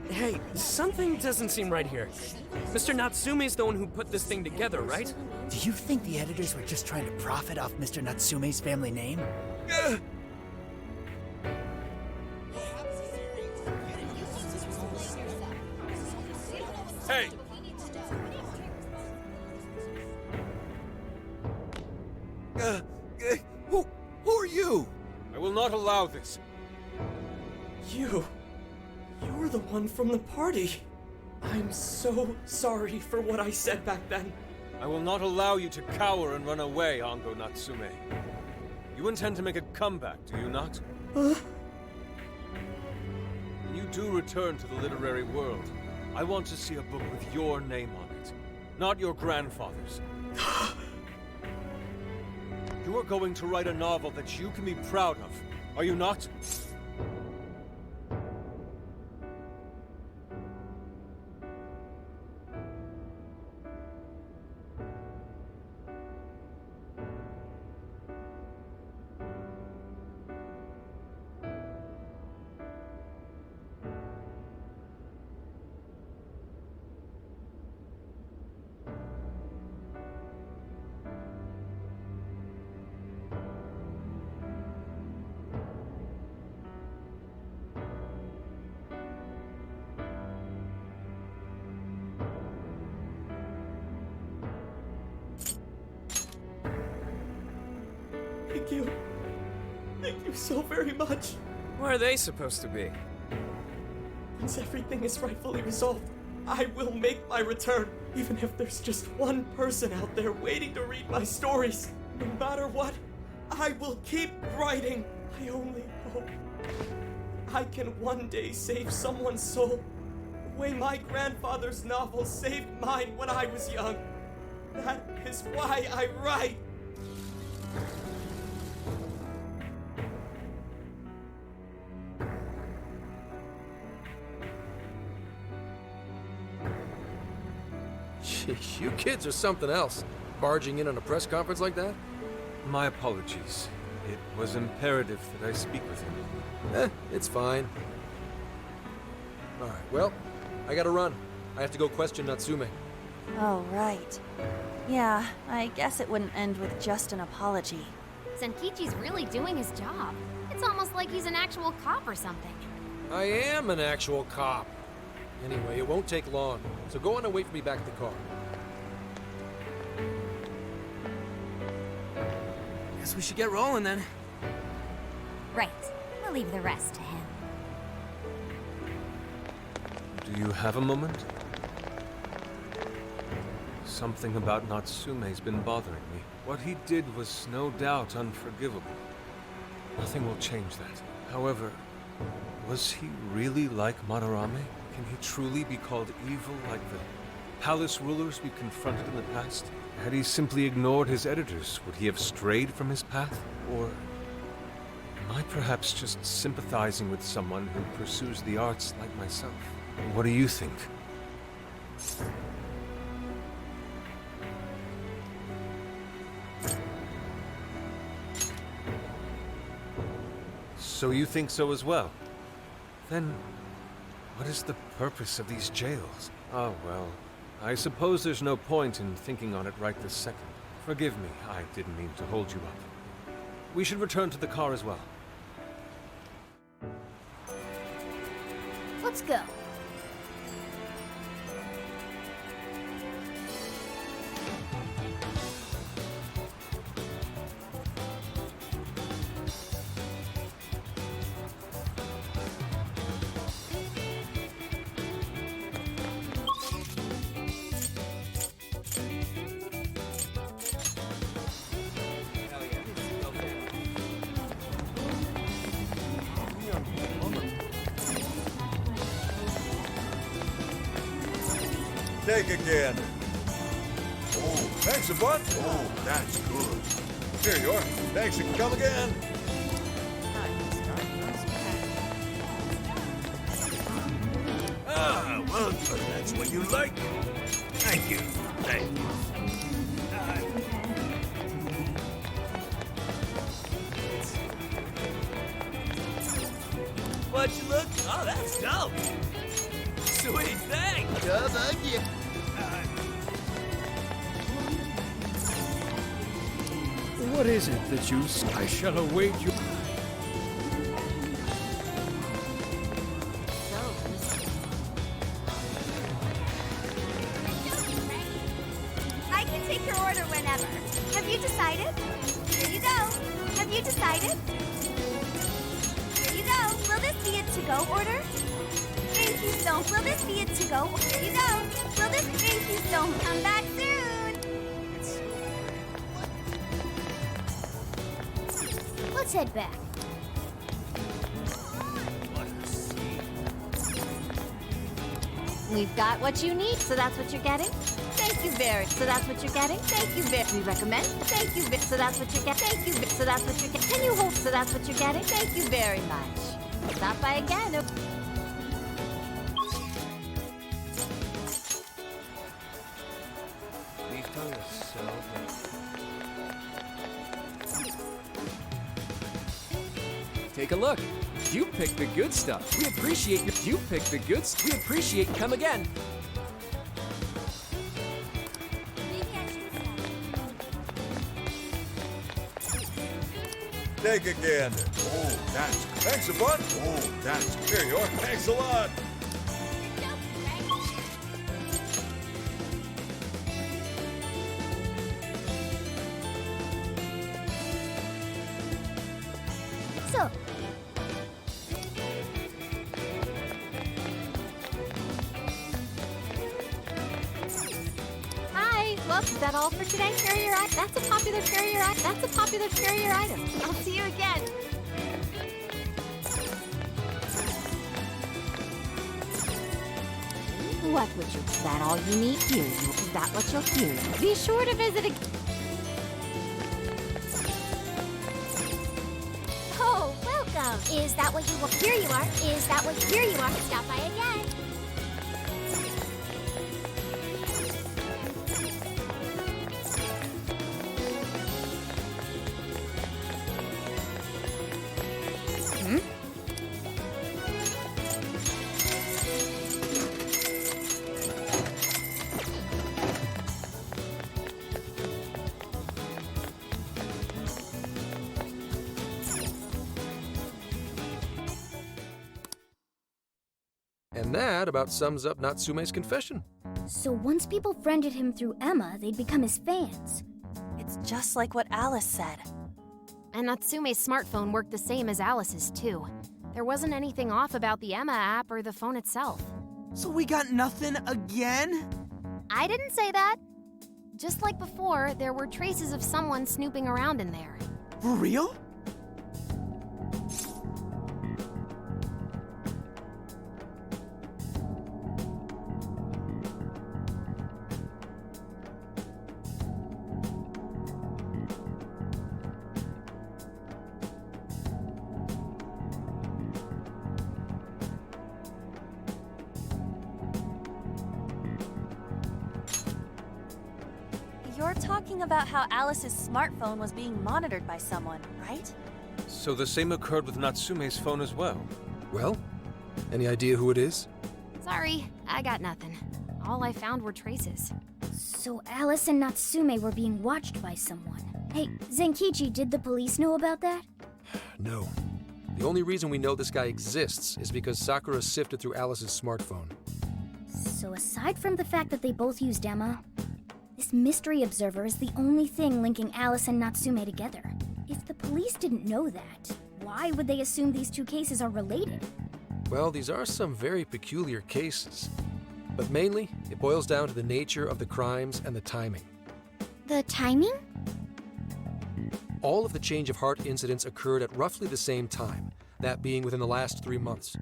Hey, something doesn't seem right here. Mr. Natsume's the one who put this thing together, right? Do you think the editors were just trying to profit off Mr. Natsume's family name? Hey! Who are you? I will not allow this. You're the one from the party. I'm so sorry for what I said back then. I will not allow you to cower and run away, Ango Natsume. You intend to make a comeback, do you not? When you do return to the literary world, I want to see a book with your name on it, not your grandfather's. You are going to write a novel that you can be proud of, are you not? Thank you. Thank you so very much. Where are they supposed to be? Once everything is rightfully resolved, I will make my return, even if there's just one person out there waiting to read my stories. No matter what, I will keep writing. I only hope I can one day save someone's soul the way my grandfather's novel saved mine when I was young. That is why I write. Sheesh, you kids are something else. Barging in on a press conference like that? My apologies. It was imperative that I speak with him. It's fine. Alright, well, I gotta run. I have to go question Natsume. Oh, right. Yeah, I guess it wouldn't end with just an apology. Senkichi's really doing his job. It's almost like he's an actual cop or something. I am an actual cop. Anyway, it won't take long, so go on and wait for me back at the car. Guess we should get rolling then. Right. We'll leave the rest to him. Do you have a moment? Something about Natsume's been bothering me. What he did was no doubt unforgivable. Nothing will change that. However, was he really like Madarame? Can he truly be called evil like the palace rulers we confronted in the past? Had he simply ignored his editors, would he have strayed from his path? Or am I perhaps just sympathizing with someone who pursues the arts like myself? What do you think? So you think so as well? Then what is the purpose of these jails? Oh, well, I suppose there's no point in thinking on it right this second. Forgive me, I didn't mean to hold you up. We should return to the car as well. Let's go. Take again. Oh, thanks a bunch. Oh, that's good. Here you are. Thanks and come again. Ah, well, that's what you like. Thank you. Thank you. What you look? Oh, that's dope. Sweet thing. Thank you. What is it that you... I shall await you... I can take your order whenever. Have you decided? Here you go. Have you decided? Here you go. Will this be a to-go order? Thank you so much. Will this be a to-go? Here you go. Will this... Thank you so much. Come back soon. Let's head back. We've got what you need, so that's what you're getting? Thank Thank you very. So that's what you're getting. Thank you very. We recommend. Thank you. So that's what you're getting. Thank you. So that's what you're getting. Can you hold? So that's what you're getting. Thank you very much. Stop by again. Beef tongue is so good. Take a look. You picked the good stuff. We appreciate you. You picked the good stuff. We appreciate. Come again. Take a gander. Oh, that's... Thanks a bunch. Oh, that's... Here you are. Thanks a lot. So, Hi. Well, is that all for today? Carrier item. That's a popular carrier item. That's a popular carrier item. I'll see you again. What would you? Is that all you need? Here, is that what you'll hear? Be sure to visit again. Oh, welcome. Is that what you want? Here you are. Is that what? Here you are. Stop by again. And that about sums up Natsume's confession. so once people friended him through Emma, they'd become his fans. It's just like what Alice said. And Natsume's smartphone worked the same as Alice's, too. There wasn't anything off about the Emma app or the phone itself. So we got nothing again? I didn't say that. Just like before, there were traces of someone snooping around in there. For real? You're talking about how Alice's smartphone was being monitored by someone, right? So the same occurred with Natsume's phone as well. Well, any idea who it is? Sorry, I got nothing. All I found were traces. So Alice and Natsume were being watched by someone. Hey, Zenkichi, did the police know about that? No. The only reason we know this guy exists is because Sakura sifted through Alice's smartphone. So aside from the fact that they both used Emma, this mystery observer is the only thing linking Alice and Natsume together. If the police didn't know that, why would they assume these two cases are related? Well, these are some very peculiar cases. But mainly, it boils down to the nature of the crimes and the timing. The timing? All of the change of heart incidents occurred at roughly the same time, that being within the last 3 months.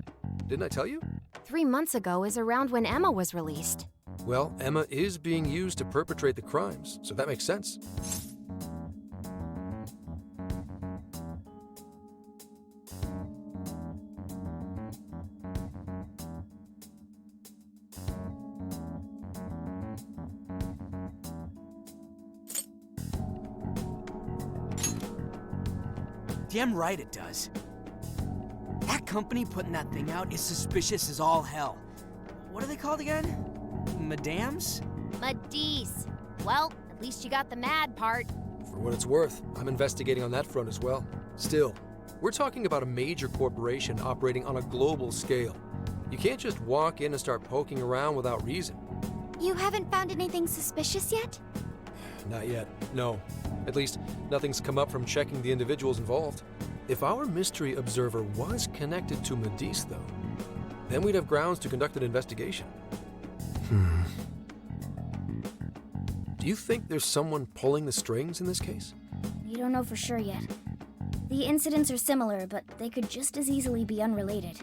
Didn't I tell you? 3 months ago is around when Emma was released. Well, Emma is being used to perpetrate the crimes, so that makes sense. Damn right it does. That company putting that thing out is suspicious as all hell. What are they called again? Madams? Madis. Well, at least you got the mad part. For what it's worth, I'm investigating on that front as well. Still, we're talking about a major corporation operating on a global scale. You can't just walk in and start poking around without reason. You haven't found anything suspicious yet? Not yet, no. At least, nothing's come up from checking the individuals involved. If our mystery observer was connected to Madis, though, then we'd have grounds to conduct an investigation. Do you think there's someone pulling the strings in this case? We don't know for sure yet. The incidents are similar, but they could just as easily be unrelated.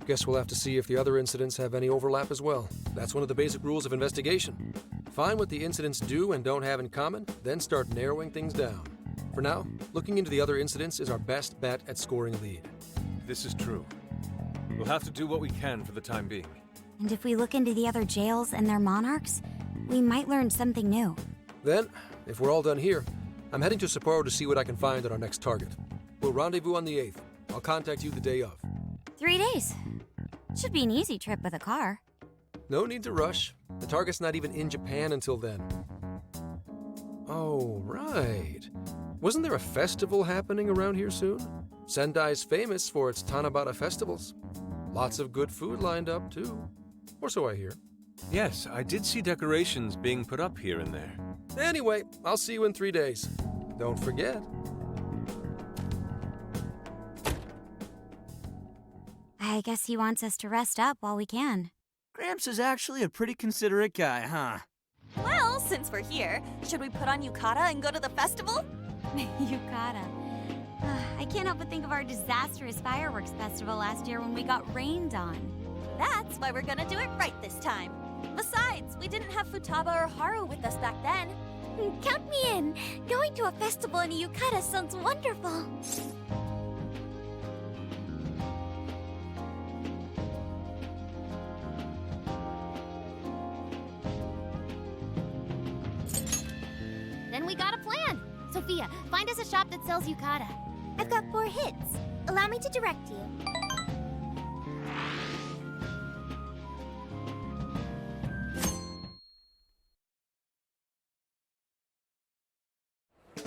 Guess we'll have to see if the other incidents have any overlap as well. That's one of the basic rules of investigation. Find what the incidents do and don't have in common, then start narrowing things down. For now, looking into the other incidents is our best bet at scoring a lead. This is true. We'll have to do what we can for the time being. And if we look into the other jails and their monarchs, we might learn something new. Then, if we're all done here, I'm heading to Sapporo to see what I can find on our next target. We'll rendezvous on the 8th. I'll contact you the day of. 3 days. Should be an easy trip with a car. No need to rush. The target's not even in Japan until then. Oh, right. Wasn't there a festival happening around here soon? Sendai's famous for its Tanabata festivals. Lots of good food lined up, too. Or so I hear. Yes, I did see decorations being put up here and there. Anyway, I'll see you in 3 days. Don't forget. I guess he wants us to rest up while we can. Gramps is actually a pretty considerate guy, huh? Well, since we're here, should we put on yukata and go to the festival? Yukata. I can't help but think of our disastrous fireworks festival last year when we got rained on. That's why we're gonna do it right this time. Besides, we didn't have Futaba or Haru with us back then. Count me in! Going to a festival in a yukata sounds wonderful! Then we got a plan. Sophia, find us a shop that sells yukata. I've got 4 hits. Allow me to direct you.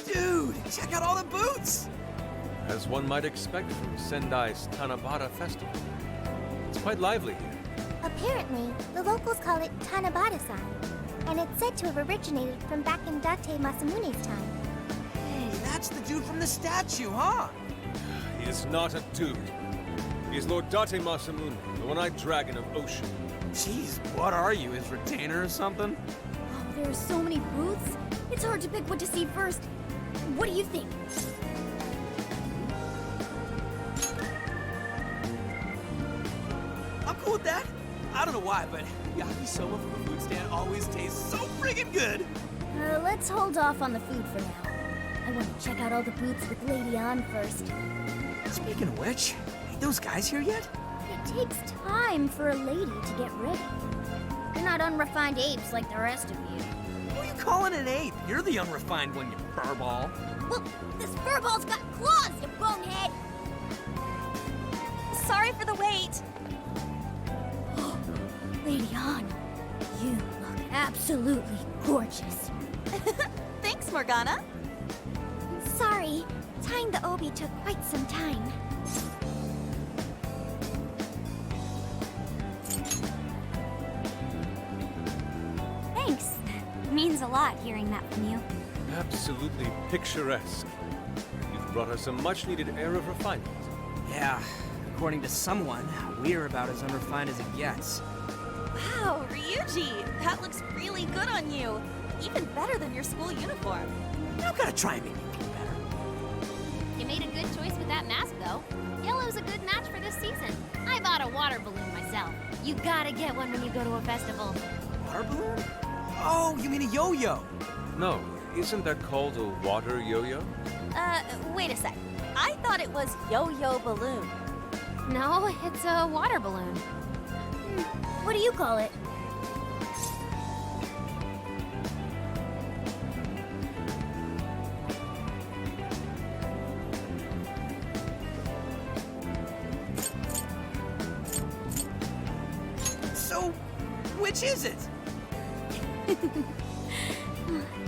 Dude, check out all the booths! As one might expect from Sendai's Tanabata Festival. It's quite lively here. Apparently, the locals call it Tanabata-san, and it's said to have originated from back in Date Masamune's time. Hey, that's the dude from the statue, huh? He is not a dude. He is Lord Date Masamune, the one-eyed dragon of Ocean. Jeez, what are you, his retainer or something? Oh, there are so many booths. It's hard to pick what to see first. What do you think? I'm cool with that. I don't know why, but yakisoba from the food stand always tastes so friggin' good. Let's hold off on the food for now. I want to check out all the booths with Lady On first. Speaking of which, ain't those guys here yet? It takes time for a lady to get ready. You're not unrefined apes like the rest of you. Who are you calling an ape? You're the unrefined one, you furball. Well, this furball's got claws, you bonehead! Sorry for the wait. Lady On, you look absolutely gorgeous. Thanks, Morgana. Sorry, tying the obi took quite some time. Thanks. Means a lot hearing that from you. Absolutely picturesque. You've brought us a much-needed air of refinement. Yeah, according to someone, we're about as unrefined as it gets. Wow, Ryuji, that looks really good on you. Even better than your school uniform. You don't gotta try and make me feel better. You made a good choice with that mask, though. Yellow's a good match for this season. I bought a water balloon myself. You gotta get one when you go to a festival. Water balloon? Oh, you mean a yo-yo? No, isn't that called a water yo-yo? Wait a sec. I thought it was yo-yo balloon. No, it's a water balloon. What do you call it? So, which is it?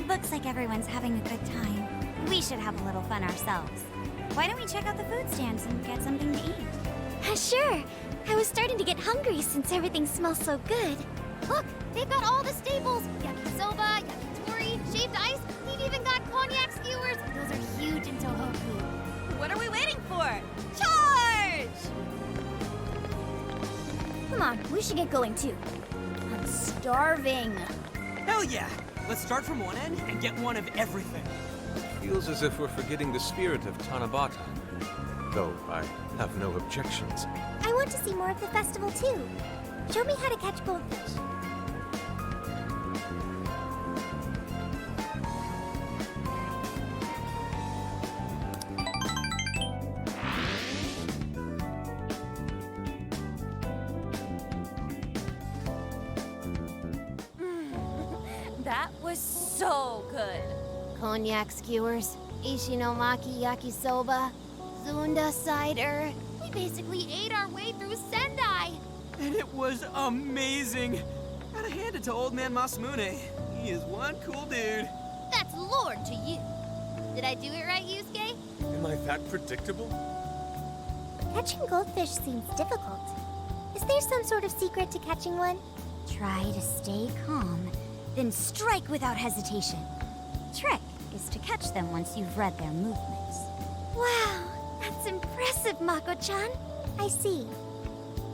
Looks like everyone's having a good time. We should have a little fun ourselves. Why don't we check out the food stands and get something to eat? Sure. I was starting to get hungry since everything smells so good. Look, they've got all the staples. Yakisoba, yakitori, shaved ice. They've even got cognac skewers. Those are huge in Tohoku. What are we waiting for? Charge! Come on, we should get going too. I'm starving. Hell yeah! Let's start from one end and get one of everything. Feels as if we're forgetting the spirit of Tanabata. Though I have no objections. I want to see more of the festival too. Show me how to catch goldfish. Cognac skewers, Ishinomaki yakisoba, Zunda cider. We basically ate our way through Sendai. And it was amazing. Gotta hand it to old man Masamune. He is one cool dude. That's Lord to you. Did I do it right, Yusuke? Am I that predictable? Catching goldfish seems difficult. Is there some sort of secret to catching one? Try to stay calm, then strike without hesitation. Trick is to catch them once you've read their movements. Wow, that's impressive, Mako-chan. I see.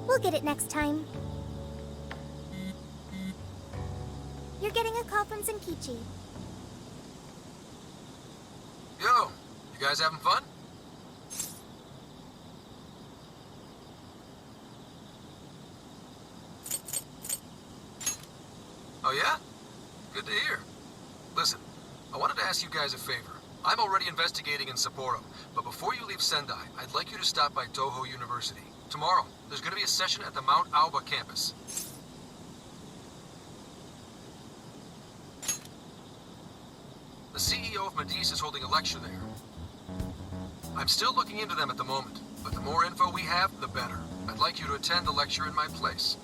We'll get it next time. You're getting a call from Zenkichi. Yo, you guys having fun? Oh yeah? Good to hear. Listen, I wanted to ask you guys a favor. I'm already investigating in Sapporo, but before you leave Sendai, I'd like you to stop by Toho University. Tomorrow, there's going to be a session at the Mount Aoba campus. The CEO of Medice is holding a lecture there. I'm still looking into them at the moment, but the more info we have, the better. I'd like you to attend the lecture in my place.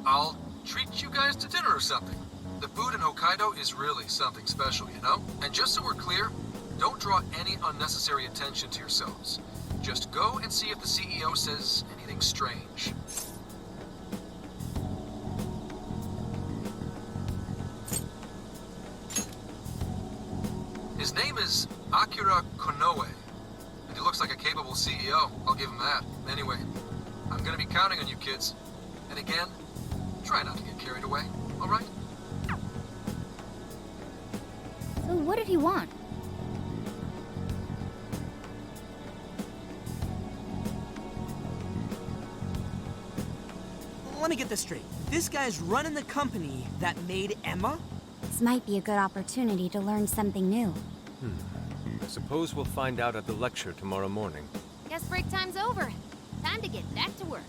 I'll treat you guys to dinner or something. The food in Hokkaido is really something special, you know? And just so we're clear, don't draw any unnecessary attention to yourselves. Just go and see if the CEO says anything strange. His name is Akira Konoe, and he looks like a capable CEO, I'll give him that. Anyway, I'm gonna be counting on you kids. And again, try not to get carried away, all right? So what did he want? Let me get this straight. This guy's running the company that made Emma? This might be a good opportunity to learn something new. I suppose we'll find out at the lecture tomorrow morning. Guess break time's over. Time to get back to work.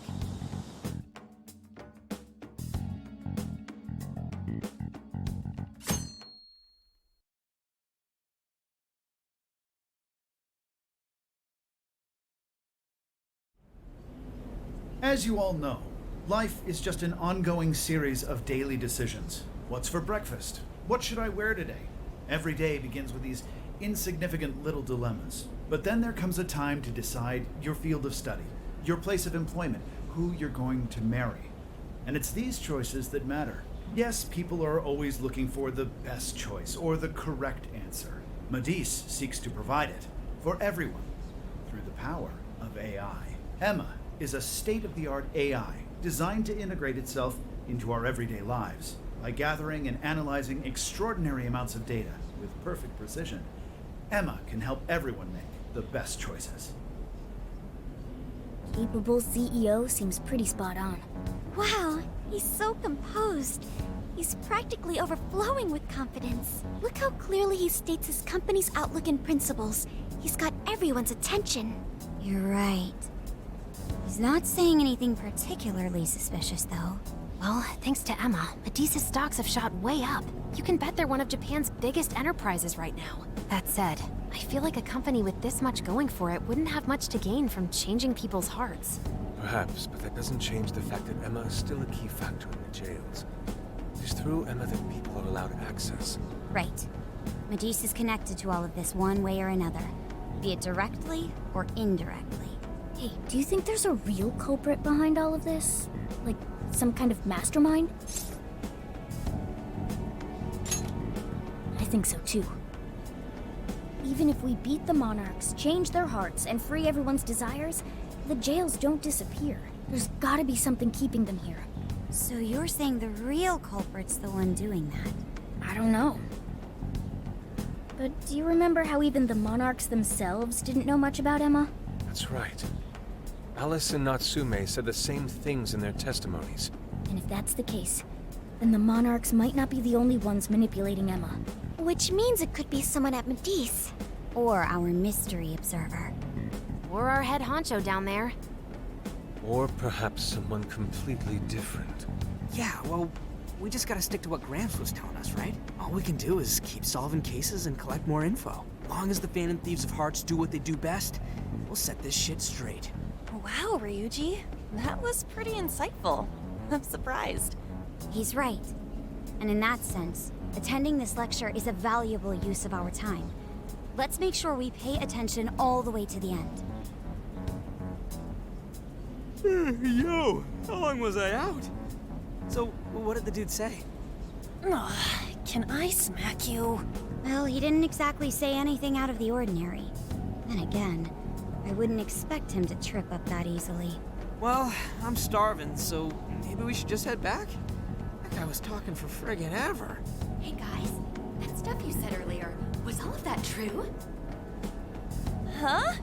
As you all know, life is just an ongoing series of daily decisions. What's for breakfast? What should I wear today? Every day begins with these insignificant little dilemmas. But then there comes a time to decide your field of study, your place of employment, who you're going to marry. And it's these choices that matter. Yes, people are always looking for the best choice or the correct answer. Medice seeks to provide it for everyone through the power of AI. Emma is a state-of-the-art AI designed to integrate itself into our everyday lives. By gathering and analyzing extraordinary amounts of data with perfect precision, Emma can help everyone make the best choices. Capable CEO seems pretty spot on. Wow, he's so composed. He's practically overflowing with confidence. Look how clearly he states his company's outlook and principles. He's got everyone's attention. You're right. He's not saying anything particularly suspicious, though. Well, thanks to Emma, Medice's stocks have shot way up. You can bet they're one of Japan's biggest enterprises right now. That said, I feel like a company with this much going for it wouldn't have much to gain from changing people's hearts. Perhaps, but that doesn't change the fact that Emma is still a key factor in the jails. It is through Emma that people are allowed access. Right. Medice is connected to all of this one way or another, be it directly or indirectly. Hey, do you think there's a real culprit behind all of this? Like, some kind of mastermind? I think so too. Even if we beat the monarchs, change their hearts, and free everyone's desires, the jails don't disappear. There's gotta be something keeping them here. So you're saying the real culprit's the one doing that? I don't know. But do you remember how even the monarchs themselves didn't know much about Emma? That's right. Alice and Natsume said the same things in their testimonies. And if that's the case, then the monarchs might not be the only ones manipulating Emma. Which means it could be someone at Medice. Or our mystery observer. Or our head honcho down there. Or perhaps someone completely different. Yeah, well, we just gotta stick to what Gramps was telling us, right? All we can do is keep solving cases and collect more info. Long as the Phantom Thieves of Hearts do what they do best, we'll set this shit straight. Wow, Ryuji. That was pretty insightful. I'm surprised. He's right. And in that sense, attending this lecture is a valuable use of our time. Let's make sure we pay attention all the way to the end. Yo, how long was I out? So, what did the dude say? Can I smack you? Well, he didn't exactly say anything out of the ordinary. Then again, I wouldn't expect him to trip up that easily. Well, I'm starving, so maybe we should just head back? That guy was talking for friggin' ever. Hey guys, that stuff you said earlier, was all of that true? Huh?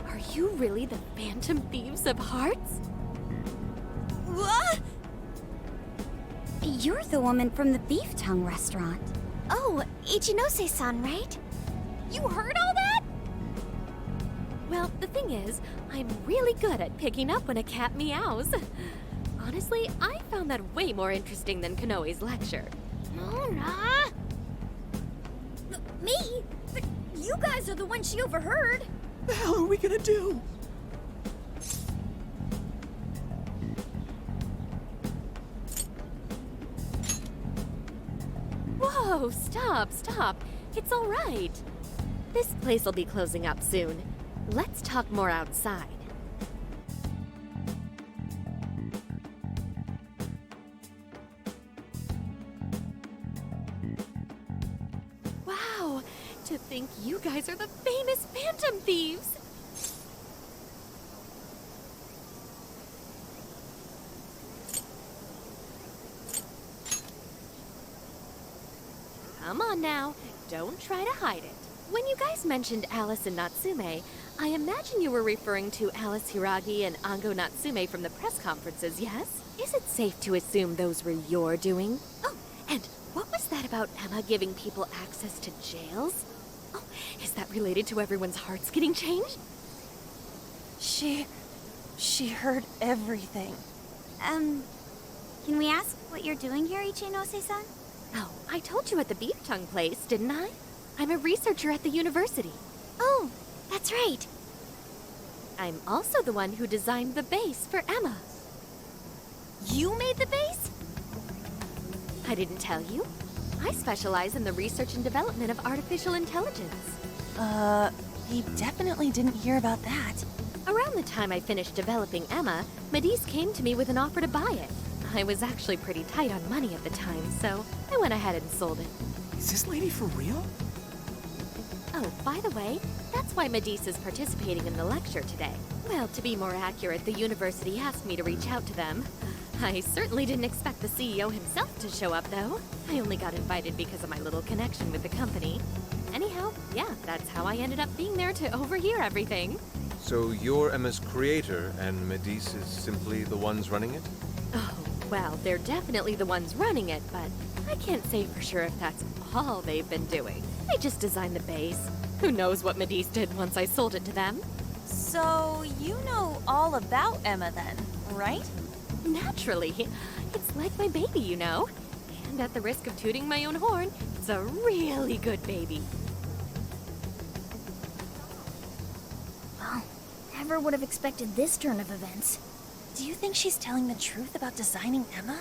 Are you really the Phantom Thieves of Hearts? What? You're the woman from the Beef Tongue restaurant. Oh, Ichinose-san, right? You heard all that? Well, the thing is, I'm really good at picking up when a cat meows. Honestly, I found that way more interesting than Konoe's lecture. Mona! Me? But you guys are the ones she overheard. The hell are we gonna do? Whoa, stop. It's all right. This place will be closing up soon. Let's talk more outside. Wow, to think you guys are the famous Phantom Thieves. Come on now, don't try to hide it. When you guys mentioned Alice and Natsume, I imagine you were referring to Alice Hiragi and Ango Natsume from the press conferences, yes? Is it safe to assume those were your doing? Oh, and what was that about Emma giving people access to jails? Oh, is that related to everyone's hearts getting changed? She heard everything. Can we ask what you're doing here, Ichinose-san? Oh, I told you at the Beef Tongue place, didn't I? I'm a researcher at the university. Oh, that's right. I'm also the one who designed the base for Emma. You made the base? I didn't tell you. I specialize in the research and development of artificial intelligence. We definitely didn't hear about that. Around the time I finished developing Emma, Medice came to me with an offer to buy it. I was actually pretty tight on money at the time, so I went ahead and sold it. Is this lady for real? Oh, by the way, that's why Medice is participating in the lecture today. Well, to be more accurate, the university asked me to reach out to them. I certainly didn't expect the CEO himself to show up, though. I only got invited because of my little connection with the company. Anyhow, yeah, that's how I ended up being there to overhear everything. So you're Emma's creator, and Medice is simply the ones running it? Oh, well, they're definitely the ones running it, but I can't say for sure if that's all they've been doing. They just designed the base. Who knows what Medice did once I sold it to them? So, you know all about Emma then, right? Naturally. It's like my baby, you know. And at the risk of tooting my own horn, it's a really good baby. Well, never would have expected this turn of events. Do you think she's telling the truth about designing Emma?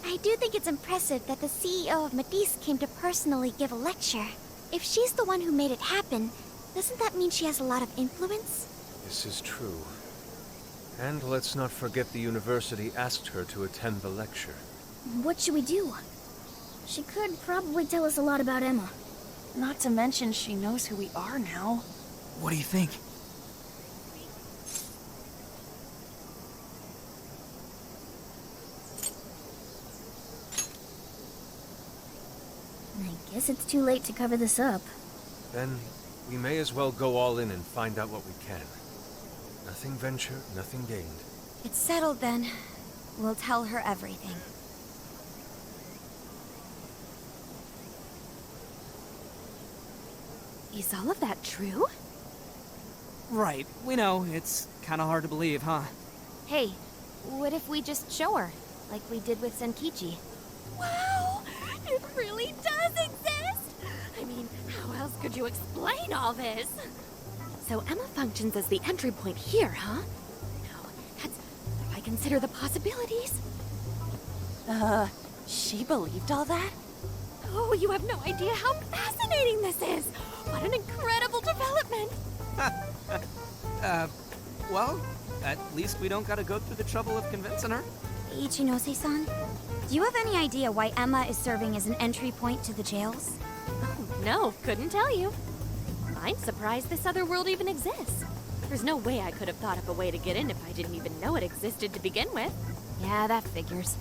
I do think it's impressive that the CEO of Medice came to personally give a lecture. If she's the one who made it happen, doesn't that mean she has a lot of influence? This is true. And let's not forget the university asked her to attend the lecture. What should we do? She could probably tell us a lot about Emma. Not to mention she knows who we are now. What do you think? I guess it's too late to cover this up. Then we may as well go all in and find out what we can. Nothing ventured, nothing gained. It's settled then. We'll tell her everything. Is all of that true? Right, we know. It's kind of hard to believe, huh? Hey, what if we just show her, like we did with Senkichi? Wow! It really does exist! I mean, how else could you explain all this? So Emma functions as the entry point here, huh? No, that's... If I consider the possibilities... she believed all that? Oh, you have no idea how fascinating this is! What an incredible development! Well, at least we don't gotta go through the trouble of convincing her. Ichinose-san, do you have any idea why Emma is serving as an entry point to the jails? Oh, no, couldn't tell you. I'm surprised this other world even exists. There's no way I could have thought up a way to get in if I didn't even know it existed to begin with. Yeah, that figures.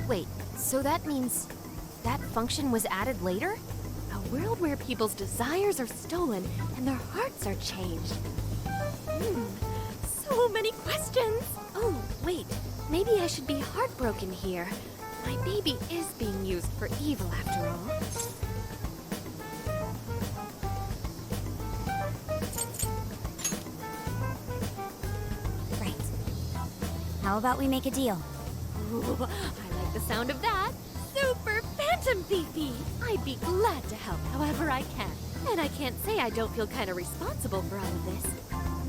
Wait, so that means that function was added later? A world where people's desires are stolen and their hearts are changed. So many questions. Oh, wait. Maybe I should be heartbroken here. My baby is being used for evil after all. Right. How about we make a deal? Ooh, I like the sound of that. Super Phantom Thiefy! I'd be glad to help however I can. And I can't say I don't feel kind of responsible for all of this.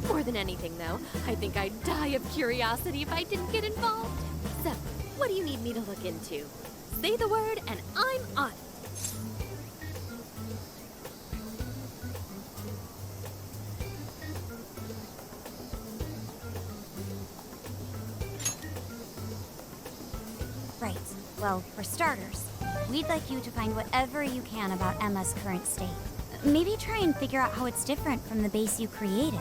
More than anything, though, I think I'd die of curiosity if I didn't get involved. So, what do you need me to look into? Say the word and I'm on it. Right. Well, for starters, we'd like you to find whatever you can about Emma's current state. Maybe try and figure out how it's different from the base you created.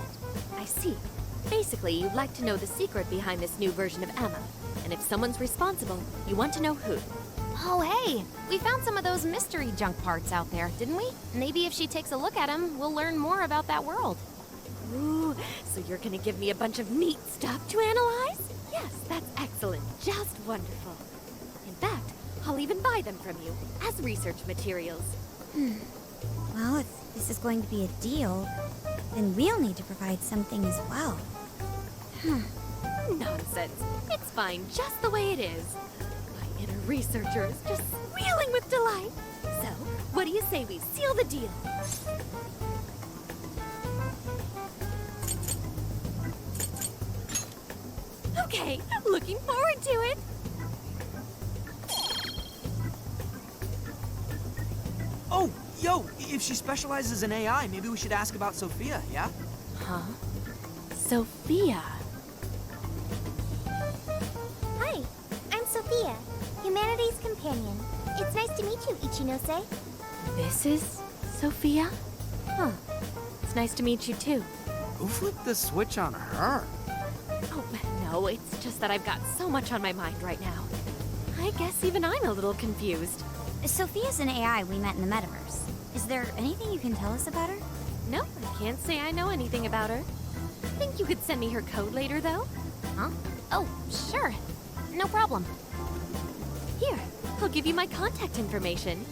I see. Basically, you'd like to know the secret behind this new version of Emma. And if someone's responsible, you want to know who. Oh, hey! We found some of those mystery junk parts out there, didn't we? Maybe if she takes a look at them, we'll learn more about that world. Ooh, so you're gonna give me a bunch of neat stuff to analyze? Yes, that's excellent. Just wonderful. In fact, I'll even buy them from you as research materials. Well, if this is going to be a deal, then we'll need to provide something as well. Nonsense. It's fine just the way it is. My inner researcher is just squealing with delight. So, what do you say we seal the deal? Okay, looking forward to it. Oh, yo, if she specializes in AI, maybe we should ask about Sophia, yeah? Huh? Sophia? Hi, I'm Sophia, Humanity's companion. It's nice to meet you, Ichinose. This is Sophia? Huh. It's nice to meet you too. Who flipped the switch on her? Oh, no, it's just that I've got so much on my mind right now. I guess even I'm a little confused. Sophia's an AI we met in the metaverse. Is there anything you can tell us about her? No, I can't say I know anything about her. Think you could send me her code later, though? Huh? Oh, sure. No problem. Here, I'll give you my contact information.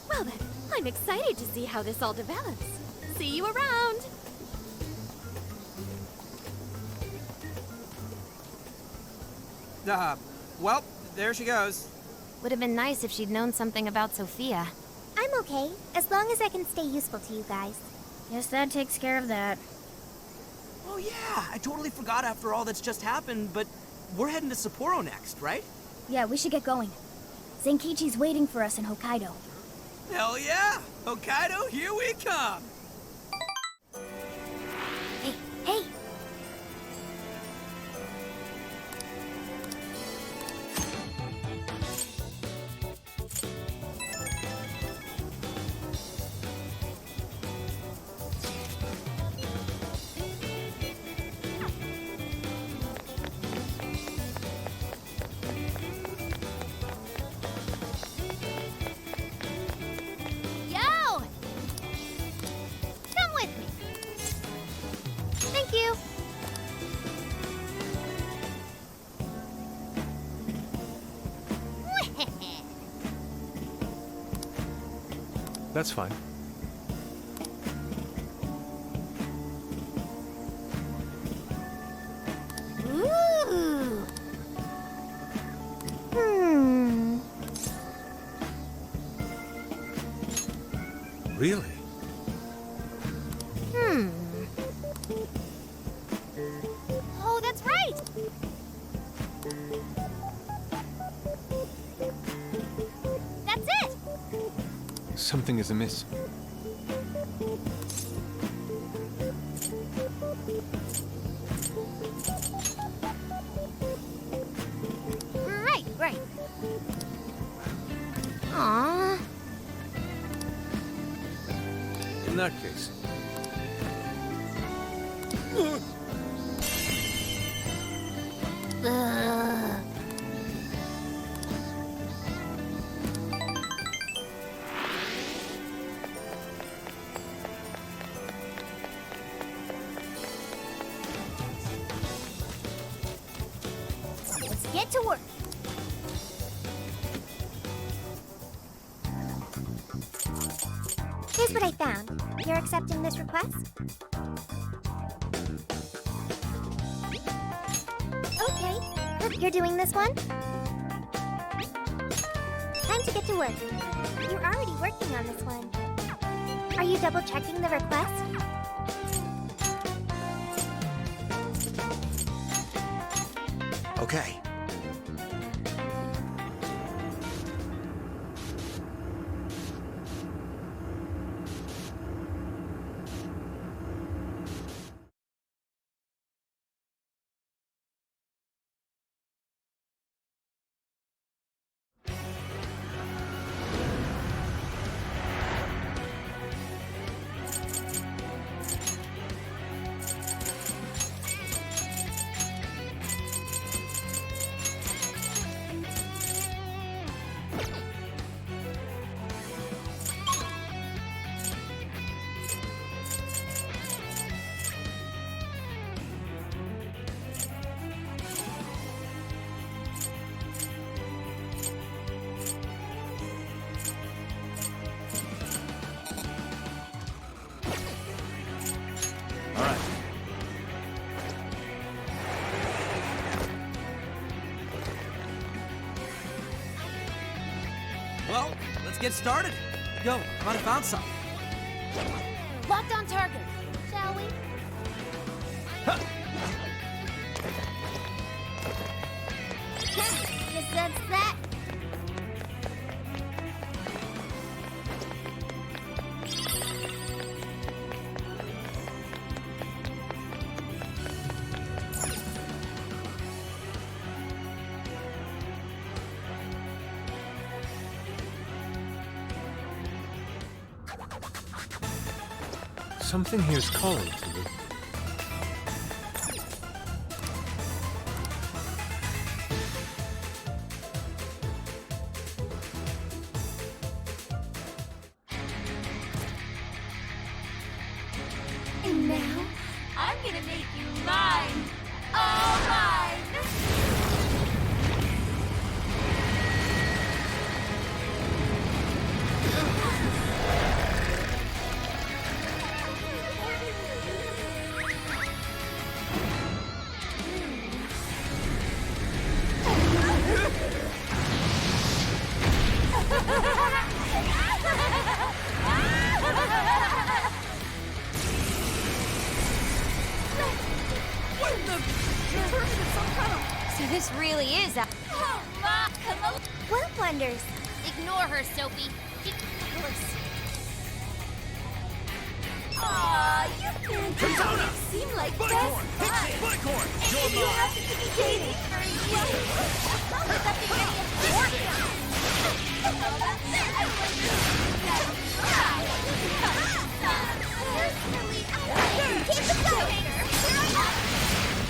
Well then, I'm excited to see how this all develops. See you around! Well, there she goes. Would have been nice if she'd known something about Sophia. I'm okay, as long as I can stay useful to you guys. Guess that takes care of that. Oh yeah, I totally forgot after all that's just happened, but we're heading to Sapporo next, right? Yeah, we should get going. Zenkichi's waiting for us in Hokkaido. Hell yeah! Hokkaido, here we come! Hey, hey! That's fine. Ooh. Really? Oh, that's right! That's it! Something is amiss. Right. Aww. In that case. Ugh. Let's get to work. Here's what I found. You're accepting this request? Okay. Look, you're doing this one? Time to get to work. You're already working on this one. Are you double-checking the request? Okay. All right. Well, let's get started. Yo, I might have found something. Locked on target, shall we? You sense that? Something here's calling to me. And now, I'm gonna make you mine. All mine! So this really is a... Oh, Ma, come on. What wonders? Ignore her, Sophie. Aw, you Katana! seem like Foot best corn! buds. Foot corn! You're You mine! have to keep dating for a year. That's nothing really important. Personally, keep it going.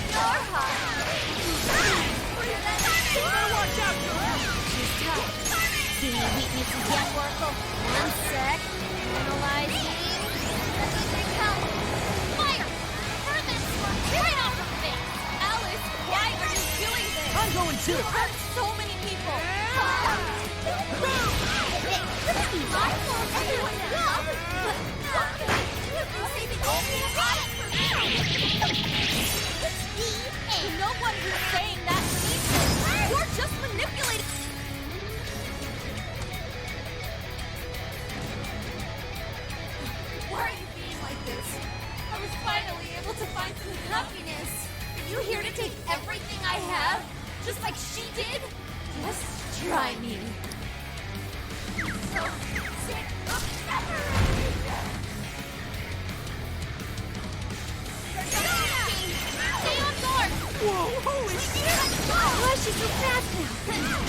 You're hot. Watch out, she's tough. See any weaknesses yet, Oracle? One sec. Analyzing. Let me think help. Fire! Burn that spark right off her face. Alice, why are you doing this? I'm going too. You hurt so many people. My fault. Everyone else. finally able to find some happiness. Are you here to take everything I have? Just like she did? Just try me. So sick of separating. Stay on guard! Whoa, holy shit! Why is she so fast now?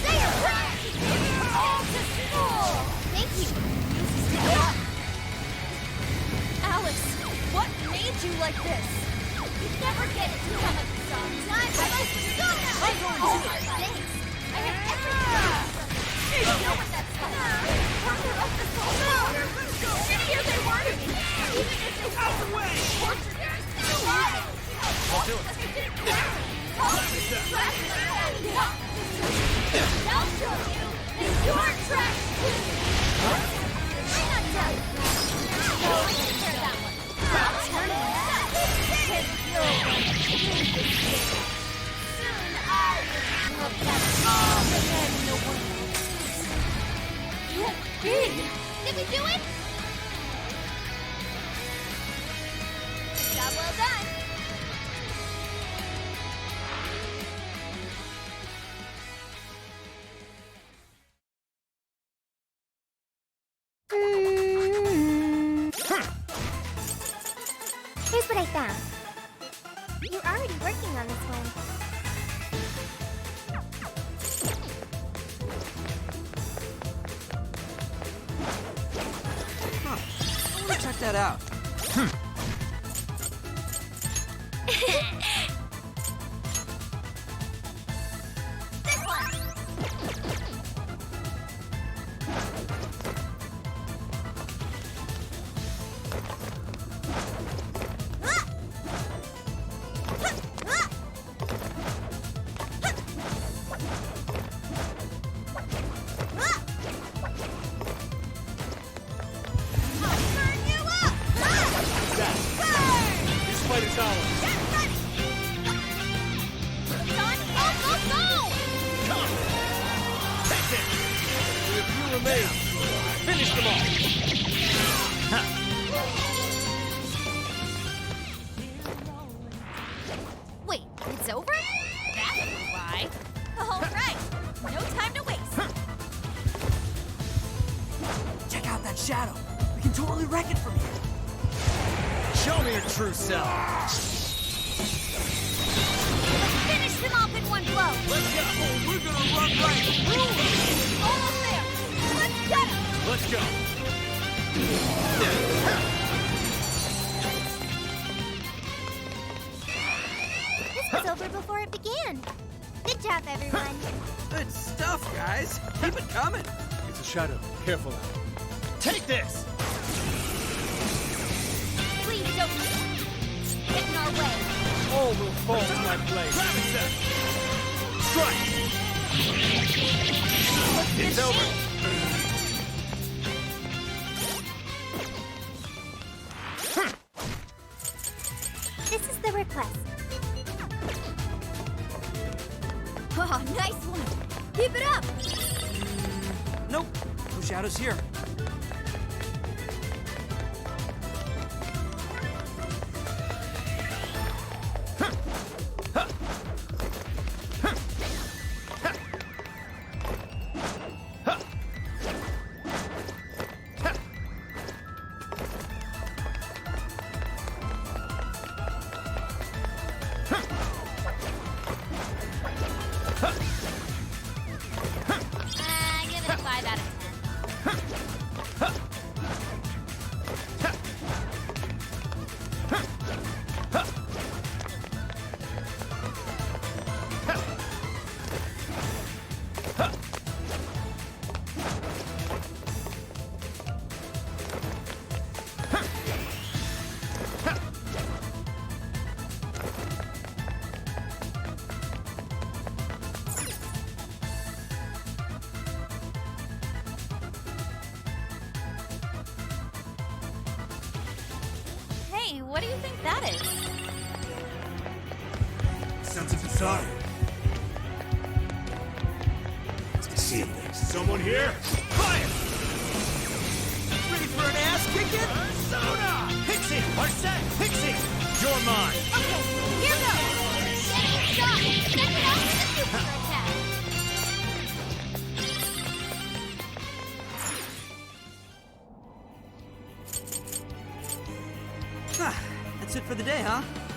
Stay away! All to school! Thank you. Alice, what made you like this? You never get it to come at some time. I like to go now! Thanks. I have everything. You know what that's like. Partner of the soul. Shittier they were to me. Even if they out the way. I'll do it. I'll show you that you're trash too. I'm not done. No, I can tear that one. I'll turn it back. No one. Soon I will look at all the men in the world. You're big. Did we do it? Job well done. Here's what I found. You're already working on this one. Huh. I want to check that out. This one. Finish them all! Wait, it's over? That's why. All right, no time to waste. Check out that shadow. We can totally wreck it from here. Show me your true self! Let's finish them off in one blow. Let's go! Oh, we're gonna run right through them! Almost there. Let's get him. Let's go! This was over before it began. Good job, everyone. Good stuff, guys. Keep it coming. It's a shadow. Careful now. Take this! Please don't get in our way. All will fall to my blade. Strike! It's over! This is the request. Oh, nice one. Keep it up. Nope. No shadows here. Give it a 5 out of 10. Hey, what do you think that is? Sounds a bizarre. See things. Someone here? Fire! Ready for an ass kicking? Persona! Hit Pixie! Marcette! Pixie! You're mine! Okay, here goes! Stop! Send it out to the super attack! That's it for the day, huh?